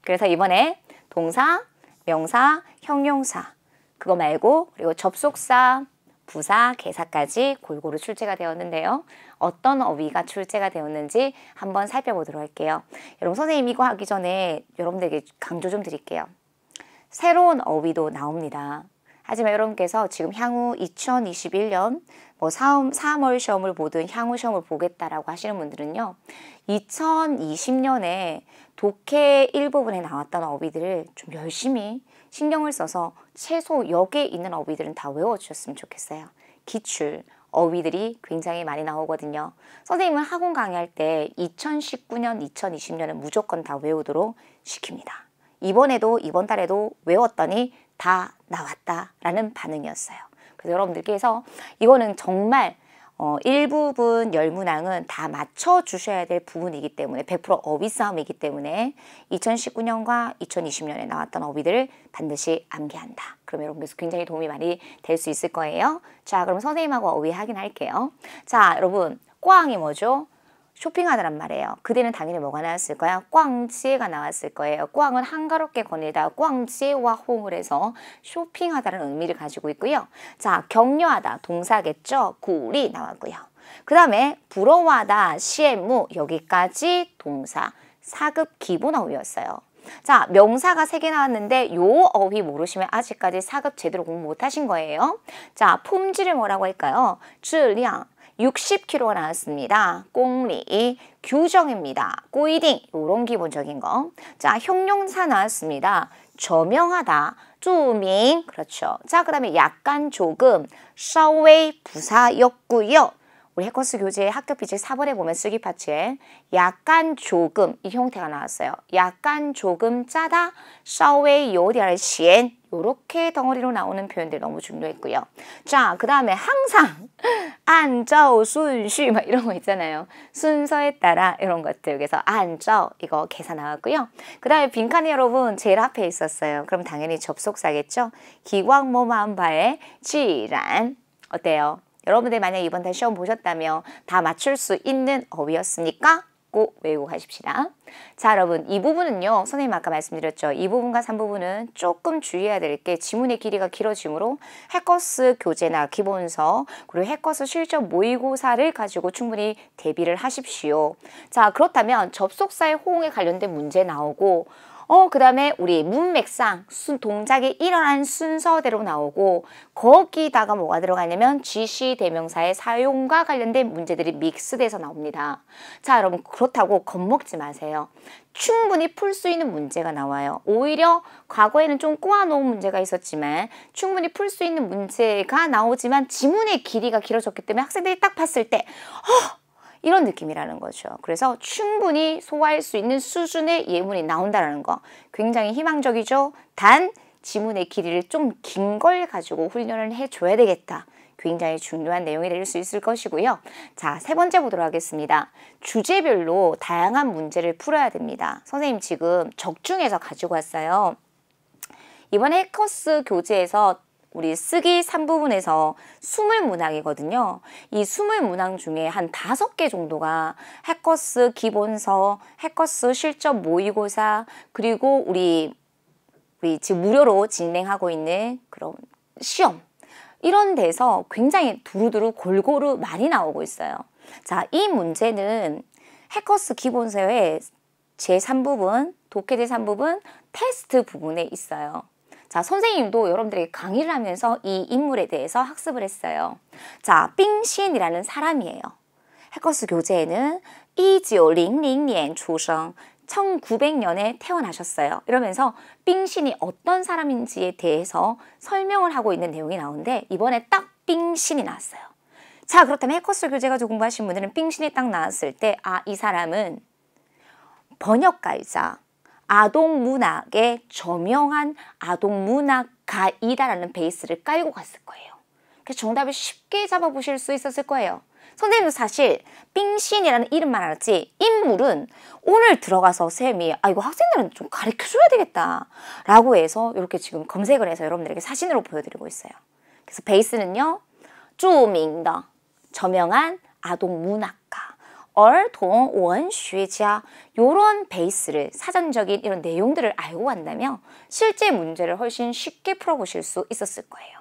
그래서 이번에 동사, 명사, 형용사 그거 말고 그리고 접속사, 부사, 개사까지 골고루 출제가 되었는데요. 어떤 어휘가 출제가 되었는지 한번 살펴보도록 할게요. 여러분 선생님 이거 하기 전에 여러분들에게 강조 좀 드릴게요. 새로운 어휘도 나옵니다. 하지만 여러분께서 지금 향후 2021년 3월 시험을 보든 향후 시험을 보겠다라고 하시는 분들은요. 2020년에 독해 일부분에 나왔던 어휘들을 좀 열심히 신경을 써서 최소 여기에 있는 어휘들은 다 외워주셨으면 좋겠어요. 기출, 어휘들이 굉장히 많이 나오거든요. 선생님은 학원 강의할 때 2019년, 2020년은 무조건 다 외우도록 시킵니다. 이번에도 이번 달에도 외웠더니 다 나왔다라는 반응이었어요. 그래서 여러분들께서 이거는 정말 일부분 열문항은 다 맞춰주셔야 될 부분이기 때문에 100% 어휘 싸움이기 때문에 2019년과 2020년에 나왔던 어휘들을 반드시 암기한다. 그럼 여러분께서 굉장히 도움이 많이 될 수 있을 거예요. 자, 그럼 선생님하고 어휘 확인할게요. 자, 여러분 꽝이 뭐죠? 쇼핑하다란 말이에요. 그대는 당연히 뭐가 나왔을 거야? 꽝지에가 나왔을 거예요. 꽝은 한가롭게 거닐다 꽝지에와 호응을 해서 쇼핑하다라는 의미를 가지고 있고요. 자, 격려하다 동사겠죠? 굴이 나왔고요. 그 다음에 부러워하다 시엠무 여기까지 동사 4급 기본 어휘였어요. 자, 명사가 3개 나왔는데 요 어휘 모르시면 아직까지 4급 제대로 공부 못하신 거예요. 자, 품질을 뭐라고 할까요? 质量 60kg가 나왔습니다. 공리, 규정입니다. 꼬이딩, 요런 기본적인 거. 자, 형용사 나왔습니다. 저명하다, 著名, 그렇죠. 자, 그 다음에 약간, 조금, 稍微 부사였고요. 우리 해커스 교재 학교 피지 4번에 보면 쓰기 파츠에 약간, 조금 이 형태가 나왔어요. 약간, 조금 짜다, 稍微有点咸. 요렇게 덩어리로 나오는 표현들 너무 중요했고요. 자, 그 다음에 항상 안짜오 순쉬 막 이런 거 있잖아요. 순서에 따라 이런 것들. 그래서 안짜오 이거 계산 나왔고요. 그 다음에 빈칸이 여러분 제일 앞에 있었어요. 그럼 당연히 접속사겠죠. 기광모만바의 지란 어때요? 여러분들 만약 이번 달 시험 보셨다면 다 맞출 수 있는 어휘였으니까 꼭 외우고 가십시다. 자, 여러분 이 부분은요. 선생님 아까 말씀드렸죠. 이 부분과 3부분은 조금 주의해야 될 게 지문의 길이가 길어지므로 해커스 교재나 기본서 그리고 해커스 실전 모의고사를 가지고 충분히 대비를 하십시오. 자, 그렇다면 접속사의 호응에 관련된 문제 나오고 그 다음에 우리 문맥상 동작이 일어난 순서대로 나오고 거기다가 뭐가 들어가냐면 지시 대명사의 사용과 관련된 문제들이 믹스돼서 나옵니다. 자, 여러분 그렇다고 겁먹지 마세요. 충분히 풀 수 있는 문제가 나와요. 오히려 과거에는 좀 꼬아놓은 문제가 있었지만 충분히 풀 수 있는 문제가 나오지만 지문의 길이가 길어졌기 때문에 학생들이 딱 봤을 때 이런 느낌이라는 거죠. 그래서 충분히 소화할 수 있는 수준의 예문이 나온다는 거 굉장히 희망적이죠. 단 지문의 길이를 좀 긴 걸 가지고 훈련을 해줘야 되겠다. 굉장히 중요한 내용이 될 수 있을 것이고요. 자, 3번째 보도록 하겠습니다. 주제별로 다양한 문제를 풀어야 됩니다. 선생님 지금 적중해서 가지고 왔어요. 이번 해커스 교재에서 우리 쓰기 3부분에서 20문항이거든요. 이 20문항 중에 한 5개 정도가 해커스 기본서, 해커스 실전 모의고사, 그리고 우리 지금 무료로 진행하고 있는 그런 시험 이런 데서 굉장히 두루두루 골고루 많이 나오고 있어요. 자, 이 문제는 해커스 기본서의 제3부분, 독해 제3부분 테스트 부분에 있어요. 자, 선생님도 여러분들에게 강의를 하면서 이 인물에 대해서 학습을 했어요. 자, 빙신이라는 사람이에요. 해커스 교재에는 1900년出生, 1900년에 태어나셨어요. 이러면서 빙신이 어떤 사람인지에 대해서 설명을 하고 있는 내용이 나오는데 이번에 딱 빙신이 나왔어요. 자, 그렇다면 해커스 교재 가지고 공부하신 분들은 빙신이 딱 나왔을 때 이 사람은 번역가이자 아동문학의 저명한 아동문학가이다라는 베이스를 깔고 갔을 거예요. 그래서 정답을 쉽게 잡아보실 수 있었을 거예요. 선생님도 사실 빙신이라는 이름만 알았지 인물은 오늘 들어가서 쌤이 이거 학생들한테 좀 가르쳐줘야 되겠다 라고 해서 이렇게 지금 검색을 해서 여러분들에게 사진으로 보여드리고 있어요. 그래서 베이스는요. 著名的 저명한 아동 문학가 儿童文学家요런 베이스를 사전적인 이런 내용들을 알고 간다면 실제 문제를 훨씬 쉽게 풀어보실 수 있었을 거예요.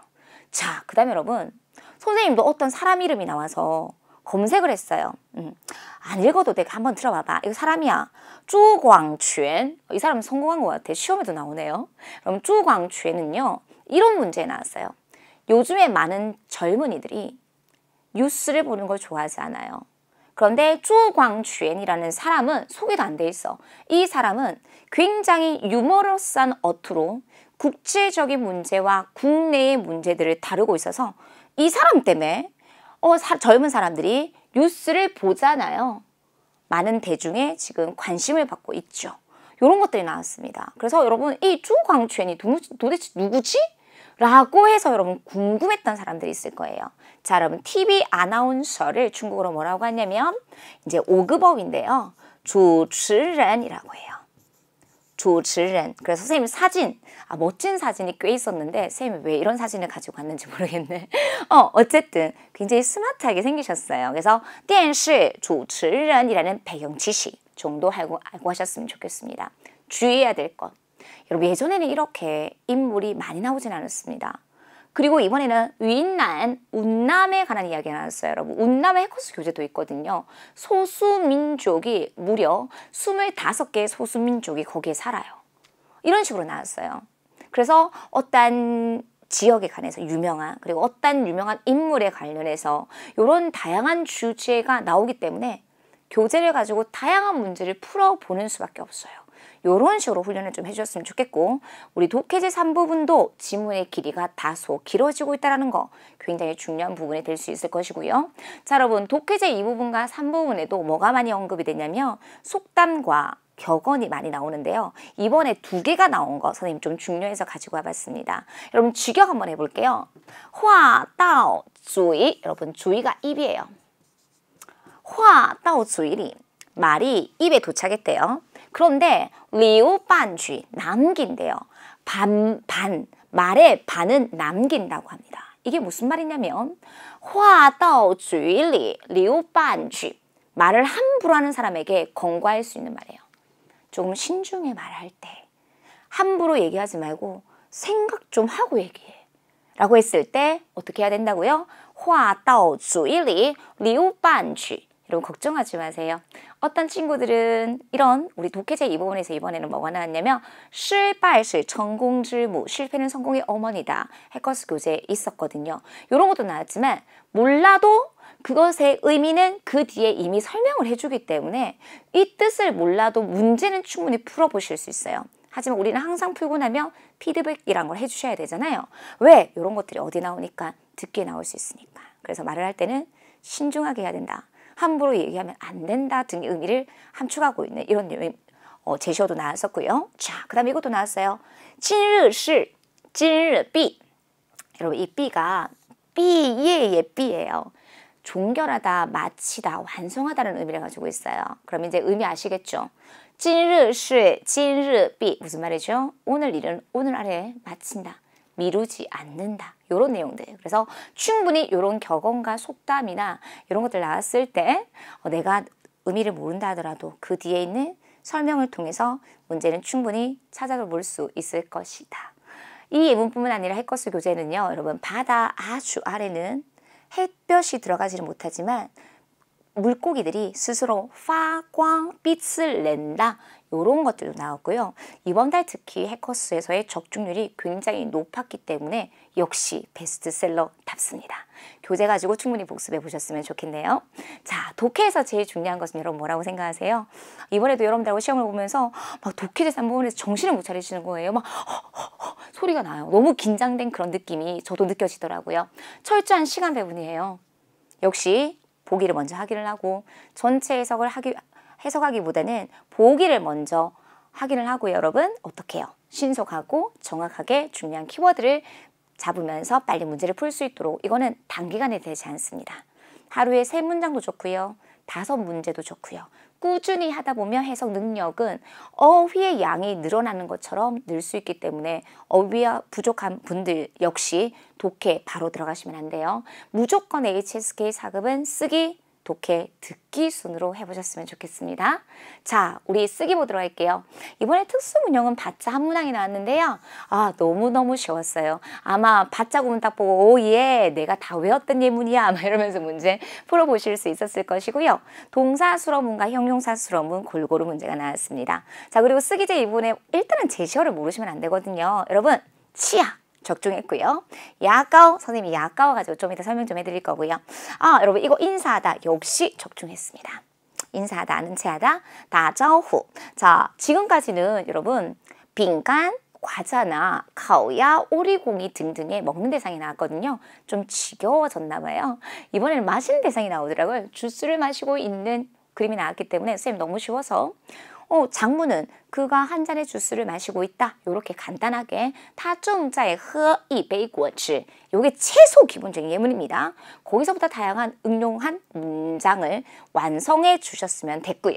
자, 그 다음에 여러분 선생님도 어떤 사람 이름이 나와서 검색을 했어요. 안 읽어도 돼. 한번 들어봐봐. 이거 사람이야.朱광춘. 이 사람은 성공한 것 같아. 시험에도 나오네요. 그럼朱광춘은요. 이런 문제 나왔어요. 요즘에 많은 젊은이들이 뉴스를 보는 걸 좋아하지 않아요. 그런데朱광춘이라는 사람은 소개도 안 돼 있어. 이 사람은 굉장히 유머러스한 어투로 국제적인 문제와 국내의 문제들을 다루고 있어서 이 사람 때문에 젊은 사람들이 뉴스를 보잖아요. 많은 대중의 지금 관심을 받고 있죠. 이런 것들이 나왔습니다. 그래서 여러분 이朱광춘이 도대체 누구지? 라고 해서 여러분 궁금했던 사람들이 있을 거예요. 자, 여러분 TV 아나운서를 중국어로 뭐라고 하냐면 이제 5급업인데요. 主持人이라고 해요. 主持人. 그래서 선생님 사진, 멋진 사진이 꽤 있었는데 선생님이 왜 이런 사진을 가지고 왔는지 모르겠네. 어쨌든 굉장히 스마트하게 생기셨어요. 그래서 电视主持人이라는 배경 지식 정도 알고 하셨으면 좋겠습니다. 주의해야 될 것. 여러분 예전에는 이렇게 인물이 많이 나오진 않았습니다. 그리고 이번에는 윈난, 운남에 관한 이야기가 나왔어요. 여러분 운남의 해커스 교재도 있거든요. 소수민족이 무려 25개의 소수민족이 거기에 살아요. 이런 식으로 나왔어요. 그래서 어떤 지역에 관해서 유명한 그리고 어떤 유명한 인물에 관련해서 이런 다양한 주제가 나오기 때문에 교재를 가지고 다양한 문제를 풀어보는 수밖에 없어요. 이런 식으로 훈련을 좀 해주셨으면 좋겠고 우리 독해제 3부분도 지문의 길이가 다소 길어지고 있다는 거 굉장히 중요한 부분이 될 수 있을 것이고요. 자, 여러분 독해제 2부분과 3부분에도 뭐가 많이 언급이 되냐면 속담과 격언이 많이 나오는데요. 이번에 2개가 나온 거 선생님 좀 중요해서 가지고 와봤습니다. 여러분 주격 한번 해볼게요. 화, 따오, 주의. 여러분 주의가 입이에요. 화, 따오, 주의리. 말이 입에 도착했대요. 그런데 리우 반쥐 남긴대요. 말의 반은 남긴다고 합니다. 이게 무슨 말이냐면 화다오 주일리 리우 반쥐 말을 함부로 하는 사람에게 권고할 수 있는 말이에요. 조금 신중히 말할 때 함부로 얘기하지 말고 생각 좀 하고 얘기해. 라고 했을 때 어떻게 해야 된다고요? 화다오 주일리 리우 반쥐 여러분 걱정하지 마세요. 어떤 친구들은 이런 우리 독해제 2부분에서 이번에는 뭐가 나왔냐면 失败是成功之母 실패는 성공의 어머니다. 해커스 교재에 있었거든요. 이런 것도 나왔지만 몰라도 그것의 의미는 그 뒤에 이미 설명을 해주기 때문에 이 뜻을 몰라도 문제는 충분히 풀어보실 수 있어요. 하지만 우리는 항상 풀고 나면 피드백이란 걸 해주셔야 되잖아요. 왜? 이런 것들이 어디 나오니까 듣기에 나올 수 있으니까. 그래서 말을 할 때는 신중하게 해야 된다. 함부로 얘기하면 안 된다 등의 의미를 함축하고 있는 이런 제시어도 나왔었고요. 자, 그 다음에 이것도 나왔어요. 今日是今日必 여러분 이 삐가 삐예의 삐예요. 종결하다, 마치다, 완성하다는 의미를 가지고 있어요. 그럼 이제 의미 아시겠죠? 今日是今日必 무슨 말이죠? 오늘 일은 오늘 안에 마친다. 미루지 않는다. 이런 내용들. 그래서 충분히 이런 격언과 속담이나 이런 것들 나왔을 때 내가 의미를 모른다 하더라도 그 뒤에 있는 설명을 통해서 문제는 충분히 찾아볼 수 있을 것이다. 이 예문뿐만 아니라 해커스 교재는요. 여러분 바다 아주 아래는 햇볕이 들어가지는 못하지만 물고기들이 스스로 파광 빛을 낸다. 이런 것들도 나왔고요. 이번 달 특히 해커스에서의 적중률이 굉장히 높았기 때문에 역시 베스트셀러답습니다. 교재 가지고 충분히 복습해 보셨으면 좋겠네요. 자, 독해에서 제일 중요한 것은 여러분 뭐라고 생각하세요? 이번에도 여러분들하고 시험을 보면서 막 독해제 3부분에서 정신을 못 차리시는 거예요. 막 소리가 나요. 너무 긴장된 그런 느낌이 저도 느껴지더라고요. 철저한 시간 배분이에요. 역시 보기를 먼저 확인을 하고 전체 해석하기보다는 보기를 먼저 확인을 하고요. 여러분 어떻게 해요? 신속하고 정확하게 중요한 키워드를 잡으면서 빨리 문제를 풀 수 있도록 이거는 단기간에 되지 않습니다. 하루에 3문장도 좋고요. 5문제도 좋고요. 꾸준히 하다 보면 해석 능력은 어휘의 양이 늘어나는 것처럼 늘 수 있기 때문에 어휘가 부족한 분들 역시 독해 바로 들어가시면 안 돼요. 무조건 HSK 4급은 쓰기, 독해, 듣기 순으로 해보셨으면 좋겠습니다. 자, 우리 쓰기 보도록 할게요. 이번에 특수문형은 받자 한 문항이 나왔는데요. 아, 너무너무 쉬웠어요. 아마 받자 구문 딱 보고 오예 내가 다 외웠던 예문이야 막 이러면서 문제 풀어보실 수 있었을 것이고요. 동사 수러문과 형용사 수러문 골고루 문제가 나왔습니다. 자, 그리고 쓰기 제2부분에 일단은 제시어를 모르시면 안 되거든요. 여러분, 치아 적중했고요. 야까오, 선생님이 야까오 가지고 좀 이따 설명 좀 해드릴 거고요. 아, 여러분 이거 인사하다 역시 적중했습니다. 인사하다, 아는 체하다, 다자후. 자, 지금까지는 여러분 빈간, 과자나 카오야, 오리고기 등등의 먹는 대상이 나왔거든요. 좀 지겨워졌나 봐요. 이번에는 마시는 대상이 나오더라고요. 주스를 마시고 있는 그림이 나왔기 때문에 선생님 너무 쉬워서 장문은 그가 한 잔의 주스를 마시고 있다. 이렇게 간단하게 타중자의 허이베이구어츠 요게 최소 기본적인 예문입니다. 거기서부터 다양한 응용한 문장을 완성해 주셨으면 됐고요.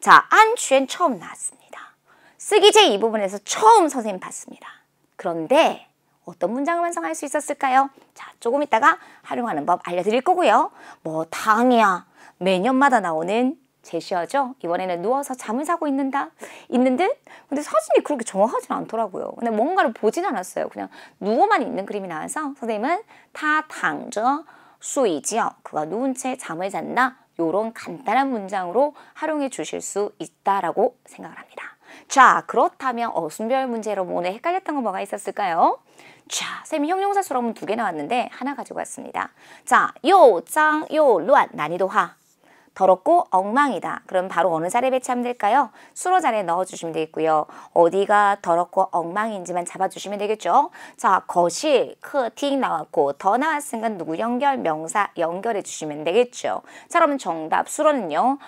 자, 안취엔 처음 나왔습니다. 쓰기 제2 부분에서 처음 선생님 봤습니다. 그런데 어떤 문장을 완성할 수 있었을까요? 자, 조금 이따가 활용하는 법 알려드릴 거고요. 뭐 당이야 매년마다 나오는 제시어죠. 이번에는 누워서 잠을 자고 있는 듯? 근데 사진이 그렇게 정확하진 않더라고요. 근데 뭔가를 보진 않았어요. 그냥 누워만 있는 그림이 나와서 선생님은 타 당저 수이지요. 그가 누운 채 잠을 잤나? 요런 간단한 문장으로 활용해 주실 수 있다라고 생각을 합니다. 자, 그렇다면 어순별 문제로 오늘 헷갈렸던 거 뭐가 있었을까요? 자, 선생님이 형용사 수러문 2개 나왔는데 하나 가지고 왔습니다. 자, 요짱, 요乱, 난이도하. 더럽고 엉망이다. 그럼 바로 어느 자리에 배치하면 될까요? 수로 자리에 넣어주시면 되겠고요. 어디가 더럽고 엉망인지만 잡아주시면 되겠죠. 자, 거실,客厅 나왔고 더 나왔으니까 누구 연결, 명사 연결해 주시면 되겠죠. 자, 그러면 정답 수로는요.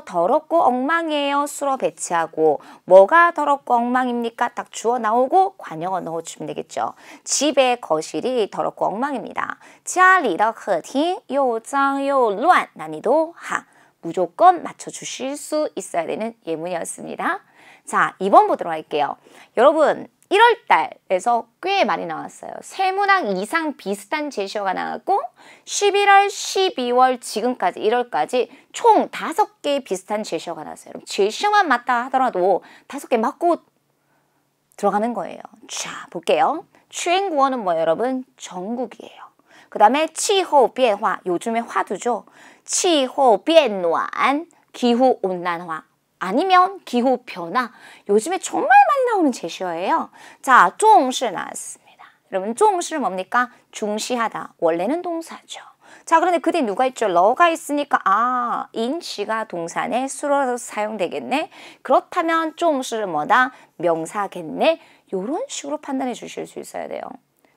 더럽고 엉망이에요. 수로 배치하고 뭐가 더럽고 엉망입니까? 딱 주어 나오고 관형어 넣어주시면 되겠죠. 집의 거실이 더럽고 엉망입니다. 家里的客厅又脏又乱 난이도 하. 무조건 맞춰주실 수 있어야 되는 예문이었습니다. 자, 2번 보도록 할게요. 여러분 1월달에서 꽤 많이 나왔어요. 3문항 이상 비슷한 제시어가 나왔고 11월, 12월 지금까지 1월까지 총 5개 비슷한 제시어가 나왔어요. 여러분 제시어만 맞다 하더라도 5개 맞고 들어가는 거예요. 자, 볼게요. 추행구어는 뭐예요, 여러분? 전국이에요. 그 다음에气候变化, 요즘에 화두죠. 气候变暖, 기후온난화. 아니면 기후변화. 요즘에 정말 많이 나오는 제시어예요. 자, 重视 나왔습니다. 여러분, 重视 뭡니까? 중시하다. 원래는 동사죠. 자, 그런데 그 뒤에 누가 있죠? 러가 있으니까 인치가 동사네, 수로로 사용되겠네. 그렇다면 重视 뭐다? 명사겠네. 이런 식으로 판단해 주실 수 있어야 돼요.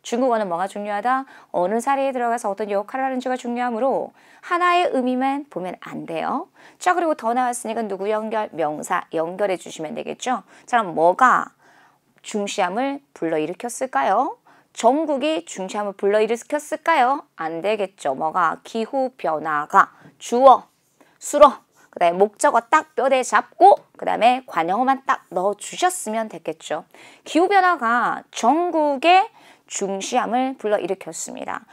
중국어는 뭐가 중요하다? 어느 자리에 들어가서 어떤 역할을 하는지가 중요하므로 하나의 의미만 보면 안 돼요. 자, 그리고 더 나왔으니까 누구 연결? 명사 연결해 주시면 되겠죠. 자, 그럼 뭐가 중시함을 불러일으켰을까요? 전국이 중시함을 불러일으켰을까요? 안 되겠죠. 뭐가? 기후변화가 주어, 수로, 그 다음에 목적어 딱 뼈대 잡고 그 다음에 관형어만 딱 넣어주셨으면 됐겠죠. 기후변화가 전국의 중시함을 불러일으켰습니다.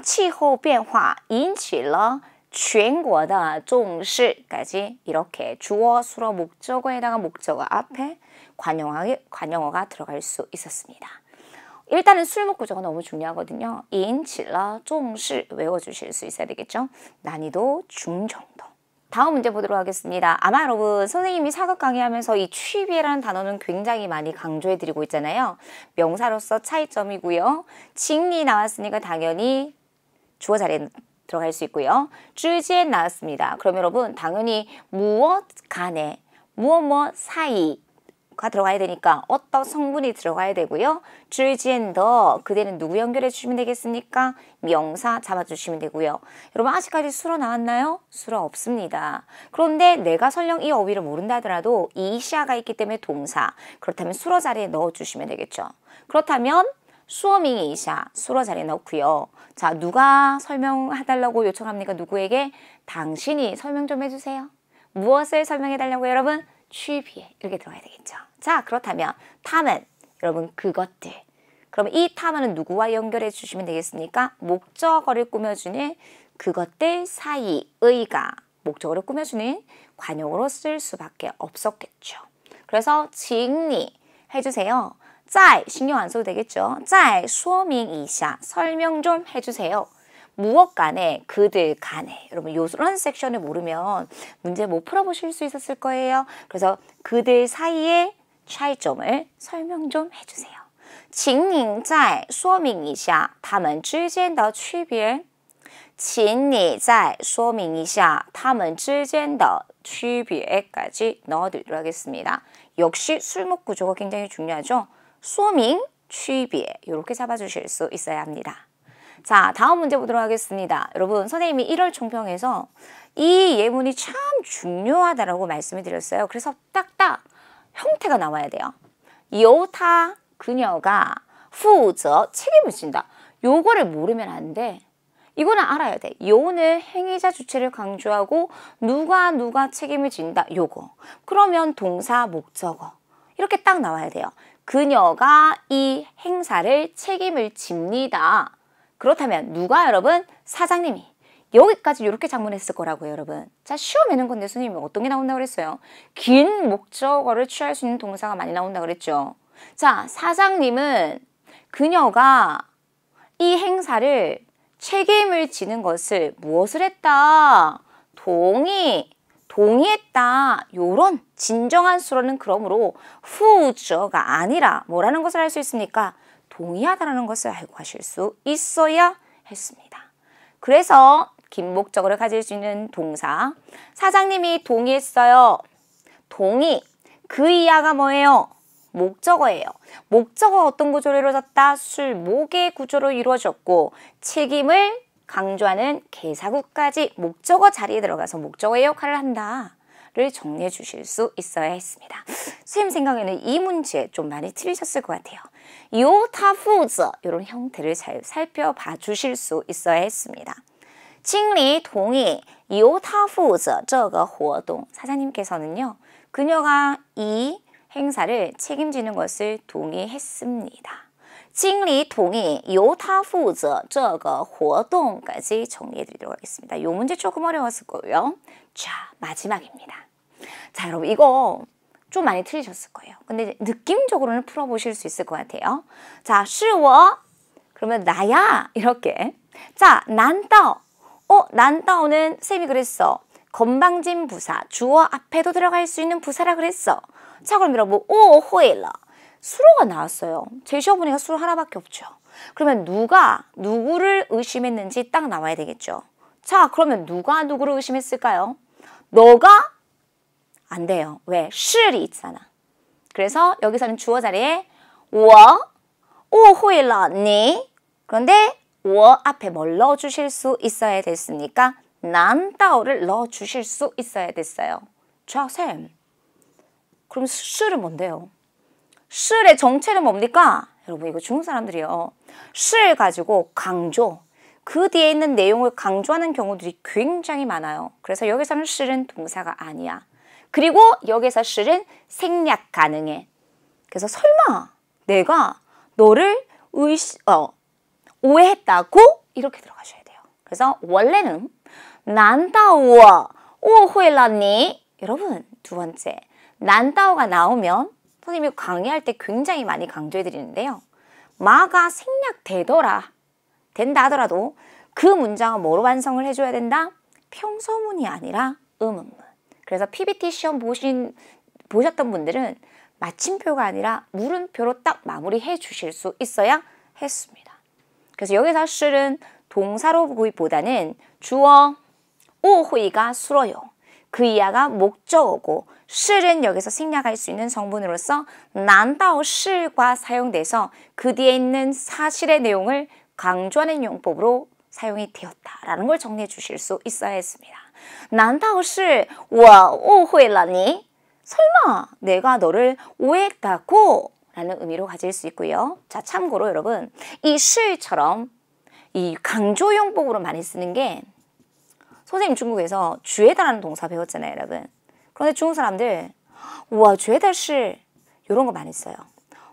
气候变化引起了全国的重视까지 이렇게 주어, 수로, 목적어에다가 목적어 앞에 관형어가 들어갈 수 있었습니다. 일단은 술목 구조가 너무 중요하거든요. 引起了重视 외워주실 수 있어야 되겠죠. 난이도 중정도. 다음 문제 보도록 하겠습니다. 아마 여러분 선생님이 사극 강의하면서 이 취비라는 단어는 굉장히 많이 강조해드리고 있잖아요. 명사로서 차이점이고요. 칭리 나왔으니까 당연히 주어 자리에 들어갈 수 있고요. 之间 나왔습니다. 그럼 여러분 당연히 무엇 간에 무엇 사이가 들어가야 되니까 어떤 성분이 들어가야 되고요. 之间더 그대는 누구 연결해 주시면 되겠습니까? 명사 잡아주시면 되고요. 여러분 아직까지 수로 나왔나요? 수로 없습니다. 그런데 내가 설령 이 어휘를 모른다 하더라도 이시아가 있기 때문에 동사 그렇다면 수로 자리에 넣어주시면 되겠죠. 그렇다면 说明一下수로 자리에 넣고요. 자, 누가 설명해달라고 요청합니까? 누구에게? 당신이 설명 좀 해주세요. 무엇을 설명해달라고 여러분? 区别 이렇게 들어가야 되겠죠. 자, 그렇다면 他们 여러분 그것들. 그럼 이 他们은 누구와 연결해 주시면 되겠습니까? 목적어를 꾸며주는 그것들 사이의가 목적어를 꾸며주는 관용어로 쓸 수밖에 없었겠죠. 그래서 请你 해주세요. 在 신경 안 써도 되겠죠. 在说明一下 설명 좀 해주세요. 무엇 간에 그들 간에 여러분 이런 섹션을 모르면 문제 못 풀어보실 수 있었을 거예요. 그래서 그들 사이의 차이점을 설명 좀 해주세요. 请你再说明一下他们之间的区别请你再说明一下他们之间的区别까지 넣어드리도록 하겠습니다. 역시 술목 구조가 굉장히 중요하죠. 说明区别 이렇게 잡아주실 수 있어야 합니다. 자, 다음 문제 보도록 하겠습니다. 여러분, 선생님이 1월 총평에서 이 예문이 참 중요하다라고 말씀을 드렸어요. 그래서 딱딱 형태가 나와야 돼요. 由他 그녀가 负责 책임을 진다. 요거를 모르면 안 돼. 이거는 알아야 돼. 요는 행위자 주체를 강조하고 누가 책임을 진다. 요거. 그러면 동사 목적어. 이렇게 딱 나와야 돼요. 그녀가 이 행사를 책임을 집니다. 그렇다면 누가 여러분? 사장님이. 여기까지 이렇게 작문했을 거라고요, 여러분. 자, 시험에는 근데 선생님이 어떤 게 나온다고 그랬어요? 긴 목적어를 취할 수 있는 동사가 많이 나온다고 그랬죠. 자, 사장님은 그녀가 이 행사를 책임을 지는 것을 무엇을 했다? 동의했다. 요런 진정한 수로는 그러므로 후저가 아니라 뭐라는 것을 알 수 있습니까? 동의하다라는 것을 알고 하실 수 있어야 했습니다. 그래서 긴 목적어를 가질 수 있는 동사 사장님이 동의했어요. 동의. 그 이하가 뭐예요? 목적어예요. 목적어 어떤 구조로 이루어졌다? 술목의 구조로 이루어졌고 책임을 강조하는 개사구까지 목적어 자리에 들어가서 목적어의 역할을 한다를 정리해 주실 수 있어야 했습니다. 선생님 생각에는 이 문제 좀 많이 틀리셨을 것 같아요. 요他负责 이런 형태를 잘 살펴봐 주실 수 있어야 했습니다. 经理同意由他负责这个活动 사장님께서는요. 그녀가 이 행사를 책임지는 것을 동의했습니다. 经理同意由他负责这个活动까지 정리해 드리도록 하겠습니다. 이 문제 조금 어려웠을 거고요. 자, 마지막입니다. 자, 여러분 이거 좀 많이 틀리셨을 거예요. 근데 느낌적으로는 풀어보실 수 있을 것 같아요. 자, 是我 그러면 나야 이렇게. 자, 난따오 난따오는 쌤이 그랬어. 건방진 부사 주어 앞에도 들어갈 수 있는 부사라 그랬어. 자, 그럼 여러분 오 호일러 수로가 나왔어요. 제시어 보니까 수로 하나밖에 없죠. 그러면 누가 누구를 의심했는지 딱 나와야 되겠죠. 자, 그러면 누가 누구를 의심했을까요? 너가? 안 돼요. 왜? 是이 있잖아. 그래서 여기서는 주어 자리에 我误会了你 그런데 我 앞에 뭘 넣어주실 수 있어야 됐습니까? 난따오를 넣어주실 수 있어야 됐어요. 자, 쌤. 그럼 是는 뭔데요? 是의 정체는 뭡니까? 여러분 이거 중국 사람들이요. 是 가지고 강조. 그 뒤에 있는 내용을 강조하는 경우들이 굉장히 많아요. 그래서 여기서는 是는 동사가 아니야. 그리고 여기서 是는 생략 가능해. 그래서 설마 내가 너를 오해했다고? 이렇게 들어가셔야 돼요. 그래서 원래는 难道我误会了你? 여러분 두 번째 난따오가 나오면 선생님이 강의할 때 굉장히 많이 강조해 드리는데요. 마가 생략되더라. 된다 하더라도 그 문장은 뭐로 완성을 해줘야 된다? 평서문이 아니라 의문문. 그래서 PBT 시험 보셨던 분들은 마침표가 아니라 물음표로 딱 마무리해 주실 수 있어야 했습니다. 그래서 여기서 是는 동사로 보기보다는 주어 오호이가 수로요. 그 이하가 목적어고 是는 여기서 생략할 수 있는 성분으로서 난따오 是과 사용돼서 그 뒤에 있는 사실의 내용을 강조하는 용법으로 사용이 되었다라는 걸 정리해 주실 수 있어야 했습니다. 난따오 是我误会了你 설마 내가 너를 오해했다고? 라는 의미로 가질 수 있고요. 자, 참고로 여러분, 이 시처럼 이 강조용법으로 많이 쓰는 게 선생님 중국에서 주에다라는 동사 배웠잖아요, 여러분. 그런데 중국 사람들 우와, 주에다 시 이런 거 많이 써요.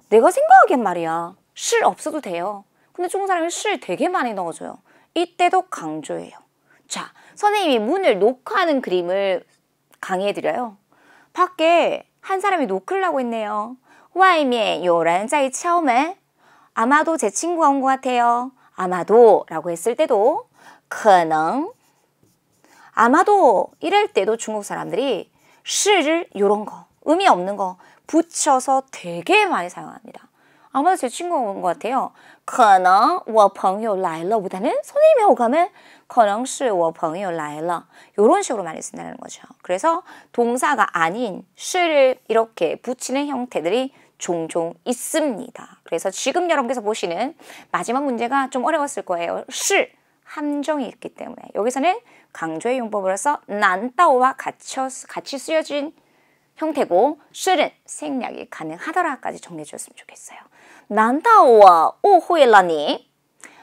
내가 생각하기엔 말이야, 시 없어도 돼요. 근데 중국 사람이 시 되게 많이 넣어줘요. 이때도 강조예요. 자, 선생님이 문을 노크하는 그림을 강의해드려요. 밖에 한 사람이 노크를 하고 있네요. 外面有人在敲门. 아마도 제 친구가 온 것 같아요. 아마도 라고 했을 때도 可能, 아마도 이럴 때도 중국 사람들이 시를 이런 거, 의미 없는 거 붙여서 되게 많이 사용합니다. 아마도 제 친구가 온 것 같아요. 可能我朋友来了 보다는 선생님이 오가면 可能是我朋友来了 이런 식으로 많이 쓴다는 거죠. 그래서 동사가 아닌 시를 이렇게 붙이는 형태들이 종종 있습니다. 그래서 지금 여러분께서 보시는 마지막 문제가 좀 어려웠을 거예요. 시, 함정이 있기 때문에 여기서는 강조의 용법으로서 난따오와 같이 쓰여진 형태고 시는 생략이 가능하더라까지 정리해 주셨으면 좋겠어요. 난따오와 우후일러니,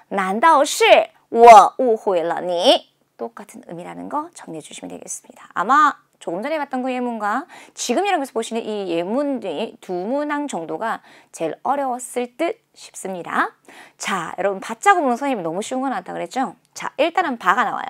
난따오시 워 우후일러니 똑같은 의미라는 거 정리해 주시면 되겠습니다. 아마 조금 전에 봤던 그 예문과 지금 여러분께서 보시는 이 예문이 두 문항 정도가 제일 어려웠을 듯 싶습니다. 자, 여러분 바짜고 보는 선생님이 너무 쉬운 거 나왔다 그랬죠? 자, 일단은 바가 나와요.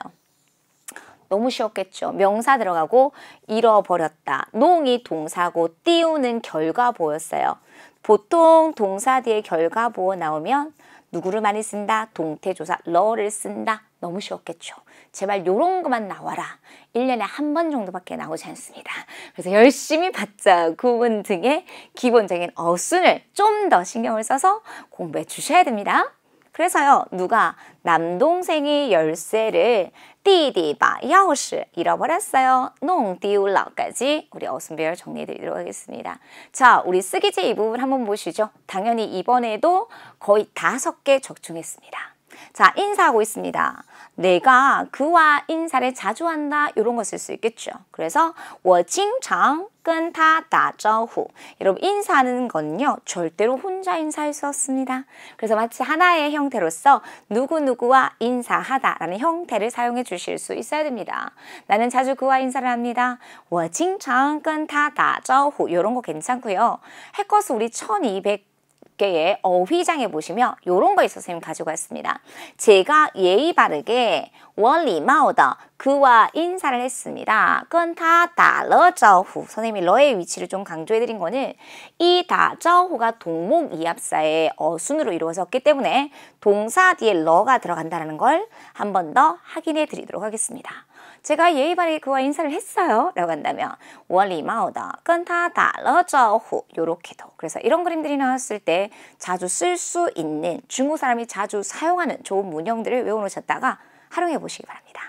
너무 쉬웠겠죠. 명사 들어가고 잃어버렸다. 농이 동사고 띄우는 결과보였어요. 보통 동사 뒤에 결과보 나오면 누구를 많이 쓴다? 동태조사 러를 쓴다. 너무 쉬웠겠죠. 제발 요런 것만 나와라. 1년에 한 번 정도밖에 나오지 않습니다. 그래서 열심히 받자 구문 등의 기본적인 어순을 좀 더 신경을 써서 공부해 주셔야 됩니다. 그래서요, 누가 남동생이 열쇠를 띠디바 야오시 잃어버렸어요. 농丢了까지 우리 어순배열 정리해 드리도록 하겠습니다. 자, 우리 쓰기제 이 부분 한번 보시죠. 당연히 이번에도 거의 5개 적중했습니다. 자, 인사하고 있습니다. 내가 그와 인사를 자주 한다 이런 거 쓸 수 있겠죠. 그래서 我经常跟他打招呼. 여러분 인사하는 건요 절대로 혼자 인사할 수 없습니다. 그래서 마치 하나의 형태로서 누구누구와 인사하다라는 형태를 사용해 주실 수 있어야 됩니다. 나는 자주 그와 인사를 합니다. 我经常跟他打招呼 이런 거 괜찮고요. 할 것은 우리 1200개의 어휘장에 보시면 이런 거 있어서 선생님 가지고 왔습니다. 제가 예의 바르게 我礼貌的 그와 인사를 했습니다. 跟他打了招呼 선생님이 러의 위치를 좀 강조해드린 거는 이打招呼가 동목이합사의 어순으로 이루어졌기 때문에 동사 뒤에 러가 들어간다는 걸 한 번 더 확인해 드리도록 하겠습니다. 제가 예의 바르게 그와 인사를 했어요 라고 한다면 我礼貌的跟他打了招呼 요렇게도. 그래서 이런 그림들이 나왔을 때 자주 쓸 수 있는 중국 사람이 자주 사용하는 좋은 문형들을 외워놓으셨다가 활용해 보시기 바랍니다.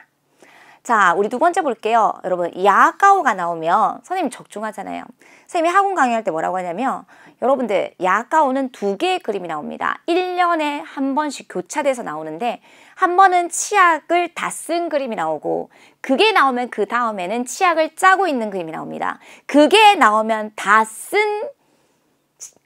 자, 우리 두 번째 볼게요. 여러분, 야가오가 나오면 선생님 적중하잖아요. 선생님이 학원 강의할 때 뭐라고 하냐면 여러분들 야가오는 2개의 그림이 나옵니다. 1년에 한 번씩 교차돼서 나오는데 한 번은 치약을 다 쓴 그림이 나오고 그게 나오면 그 다음에는 치약을 짜고 있는 그림이 나옵니다. 그게 나오면 다 쓴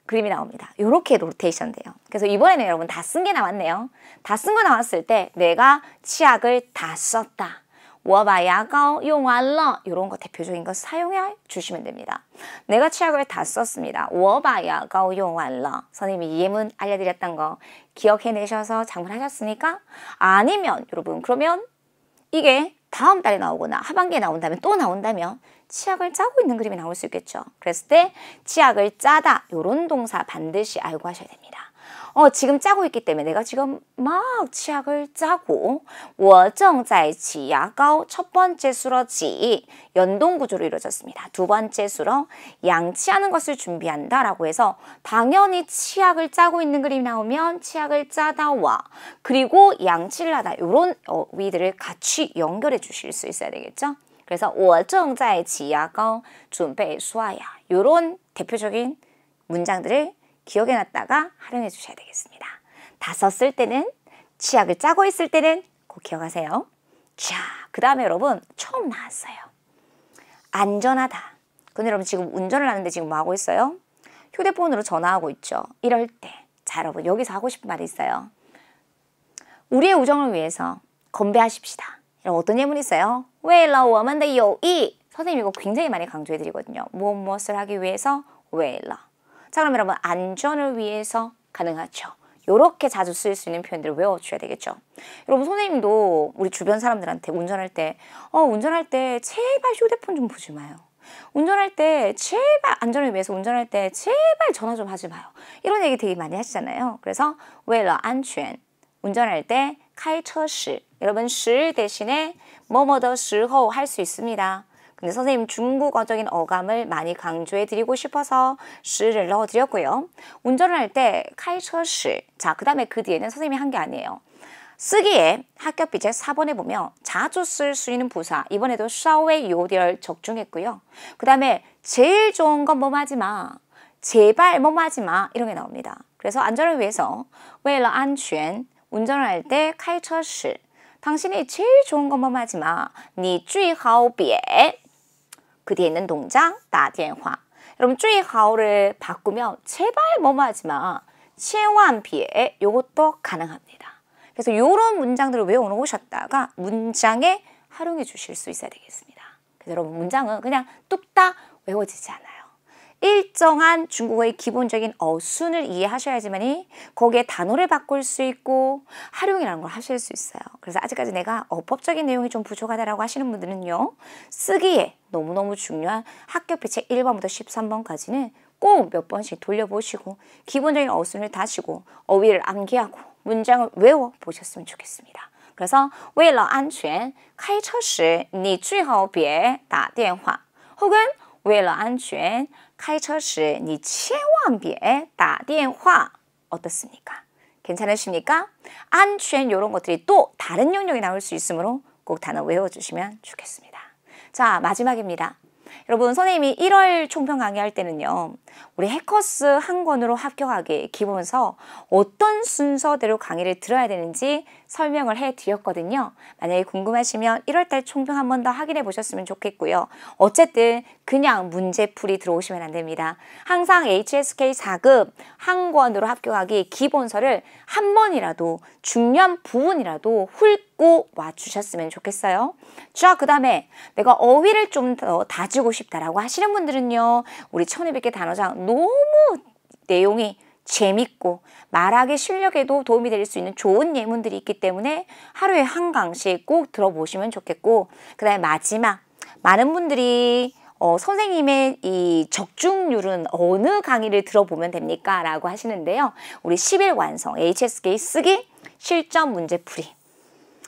그림이 나옵니다. 이렇게 로테이션 돼요. 그래서 이번에는 여러분 다 쓴 게 나왔네요. 다 쓴 거 나왔을 때 내가 치약을 다 썼다. 我把牙膏用完了 이런 거 대표적인 거 사용해 주시면 됩니다. 내가 치약을 다 썼습니다. 我把牙膏用完了 선생님이 예문 알려드렸던 거 기억해내셔서 장문하셨습니까? 아니면 여러분 그러면 이게 다음 달에 나오거나 하반기에 나온다면 또 나온다면 치약을 짜고 있는 그림이 나올 수 있겠죠. 그랬을 때 치약을 짜다 이런 동사 반드시 알고 하셔야 됩니다. 지금 짜고 있기 때문에 내가 지금 막 치약을 짜고 我正在挤牙膏 첫 번째 수로 지 연동 구조로 이루어졌습니다. 두 번째 수로 양치하는 것을 준비한다 라고 해서 당연히 치약을 짜고 있는 그림이 나오면 치약을 짜다와 그리고 양치를 하다 이런 어휘들을 같이 연결해 주실 수 있어야 되겠죠. 그래서 我正在挤牙膏准备刷牙 이런 대표적인 문장들을 기억해놨다가 활용해 주셔야 되겠습니다. 다 썼을 때는 치약을 짜고 있을 때는 꼭 기억하세요. 자, 그 다음에 여러분 처음 나왔어요. 안전하다. 근데 여러분 지금 운전을 하는데 지금 뭐 하고 있어요? 휴대폰으로 전화하고 있죠. 이럴 때. 자, 여러분 여기서 하고 싶은 말이 있어요. 우리의 우정을 위해서 건배하십시다. 이런 어떤 예문이 있어요? 为了我们的友谊. 선생님이 이거 굉장히 많이 강조해드리거든요. 무엇을 하기 위해서? 为了. 자, 그럼 여러분 안전을 위해서 가능하죠. 이렇게 자주 쓸 수 있는 표현들을 외워주셔야 되겠죠. 여러분 선생님도 우리 주변 사람들한테 운전할 때 제발 휴대폰 좀 보지 마요. 운전할 때 제발 안전을 위해서 운전할 때 제발 전화 좀 하지 마요. 이런 얘기 되게 많이 하시잖아요. 그래서 为了安全 운전할 때 开车时 여러분 时 대신에 뭐뭐 더 时候 할 수 있습니다. 근데 선생님 중국어적인 어감을 많이 강조해 드리고 싶어서 时를 넣어 드렸고요. 운전을 할 때 开车时 자, 그 다음에 그 뒤에는 선생님이 한 게 아니에요. 쓰기에 학교비 제 4번에 보면 자주 쓸 수 있는 부사 이번에도 稍微有点 적중했고요. 그 다음에 제일 좋은 건 뭐뭐 하지 마. 제발 뭐뭐 하지 마. 이런 게 나옵니다. 그래서 안전을 위해서 为了安全 운전을 할 때 开车时 당신이 제일 좋은 건 뭐뭐 하지 마. 你最好别 그 뒤에 있는 동작 打电话 여러분 最好를 바꾸면 제발 뭐뭐 하지 마. 千万别 요것도 가능합니다. 그래서 이런 문장들을 외워놓으셨다가 문장에 활용해 주실 수 있어야 되겠습니다. 그래서 여러분 문장은 그냥 뚝딱 외워지지 않아요. 일정한 중국어의 기본적인 어순을 이해하셔야지만이 거기에 단어를 바꿀 수 있고 활용이라는 걸 하실 수 있어요. 그래서 아직까지 내가 어법적인 내용이 좀 부족하다라고 하시는 분들은요. 쓰기에 너무너무 중요한 학교비 책 1번부터 13번까지는 꼭 몇 번씩 돌려보시고 기본적인 어순을 다시고 어휘를 암기하고 문장을 외워보셨으면 좋겠습니다. 그래서 为了安全开车时你最好别打电话 혹은 为了安全开车时你千万别打电话 어떻습니까? 괜찮으십니까? 안전 이런 것들이 또 다른 영역이 나올 수 있으므로 꼭 단어 외워주시면 좋겠습니다. 자, 마지막입니다. 여러분 선생님이 1월 총평 강의할 때는요. 우리 해커스 한 권으로 합격하기 기본서 어떤 순서대로 강의를 들어야 되는지 설명을 해드렸거든요. 만약에 궁금하시면 1월달 총평 한 번 더 확인해 보셨으면 좋겠고요. 어쨌든 그냥 문제풀이 들어오시면 안 됩니다. 항상 HSK 4급 한 권으로 합격하기 기본서를 한 번이라도 중요한 부분이라도 훑고 와주셨으면 좋겠어요. 자, 그 다음에 내가 어휘를 좀 더 다지고 싶다라고 하시는 분들은요. 우리 1200개 단어장 너무 내용이 재밌고 말하기 실력에도 도움이 될 수 있는 좋은 예문들이 있기 때문에 하루에 한 강씩 꼭 들어보시면 좋겠고 그 다음에 마지막 많은 분들이 선생님의 이 적중률은 어느 강의를 들어보면 됩니까? 라고 하시는데요. 우리 10일 완성 HSK 쓰기 실전 문제풀이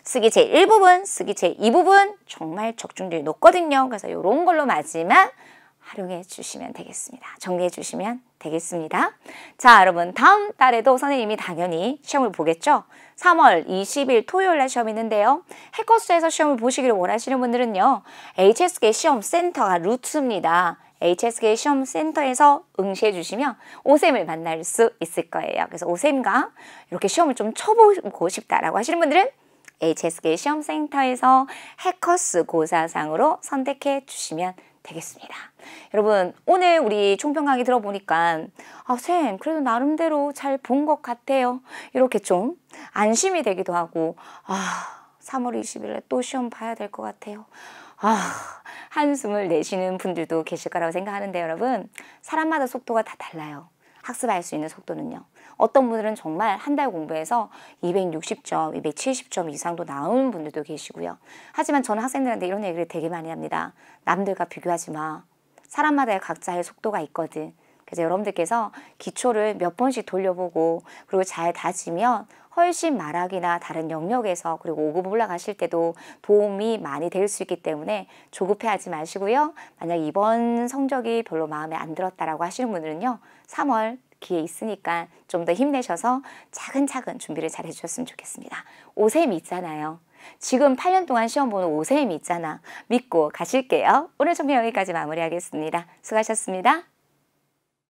쓰기 제1부분, 쓰기 제2부분 정말 적중률이 높거든요. 그래서 이런 걸로 마지막 활용해 주시면 되겠습니다. 정리해 주시면 되겠습니다. 자, 여러분 다음 달에도 선생님이 당연히 시험을 보겠죠. 3월 20일 토요일 날 시험이 있는데요. 해커스에서 시험을 보시기를 원하시는 분들은요. HSK 시험센터가 루트입니다. HSK 시험센터에서 응시해 주시면 오쌤을 만날 수 있을 거예요. 그래서 오쌤과 이렇게 시험을 좀 쳐보고 싶다라고 하시는 분들은 HSK 시험센터에서 해커스 고사상으로 선택해 주시면 되겠습니다. 여러분 오늘 우리 총평 강의 들어보니까 쌤 그래도 나름대로 잘 본 것 같아요. 이렇게 좀 안심이 되기도 하고 3월 20일에 또 시험 봐야 될 것 같아요. 한숨을 내쉬는 분들도 계실 거라고 생각하는데 여러분 사람마다 속도가 다 달라요. 학습할 수 있는 속도는요. 어떤 분들은 정말 한 달 공부해서 260점, 270점 이상도 나오는 분들도 계시고요. 하지만 저는 학생들한테 이런 얘기를 되게 많이 합니다. 남들과 비교하지 마. 사람마다 각자의 속도가 있거든. 그래서 여러분들께서 기초를 몇 번씩 돌려보고 그리고 잘 다지면 훨씬 말하기나 다른 영역에서 그리고 5급 올라가실 때도 도움이 많이 될 수 있기 때문에 조급해하지 마시고요. 만약 이번 성적이 별로 마음에 안 들었다라고 하시는 분들은요. 3월 기회 있으니까 좀 더 힘내셔서 차근차근 준비를 잘 해주셨으면 좋겠습니다. 오셈 있잖아요. 지금 8년 동안 시험 보는 오셈 있잖아. 믿고 가실게요. 오늘 총평 여기까지 마무리하겠습니다. 수고하셨습니다.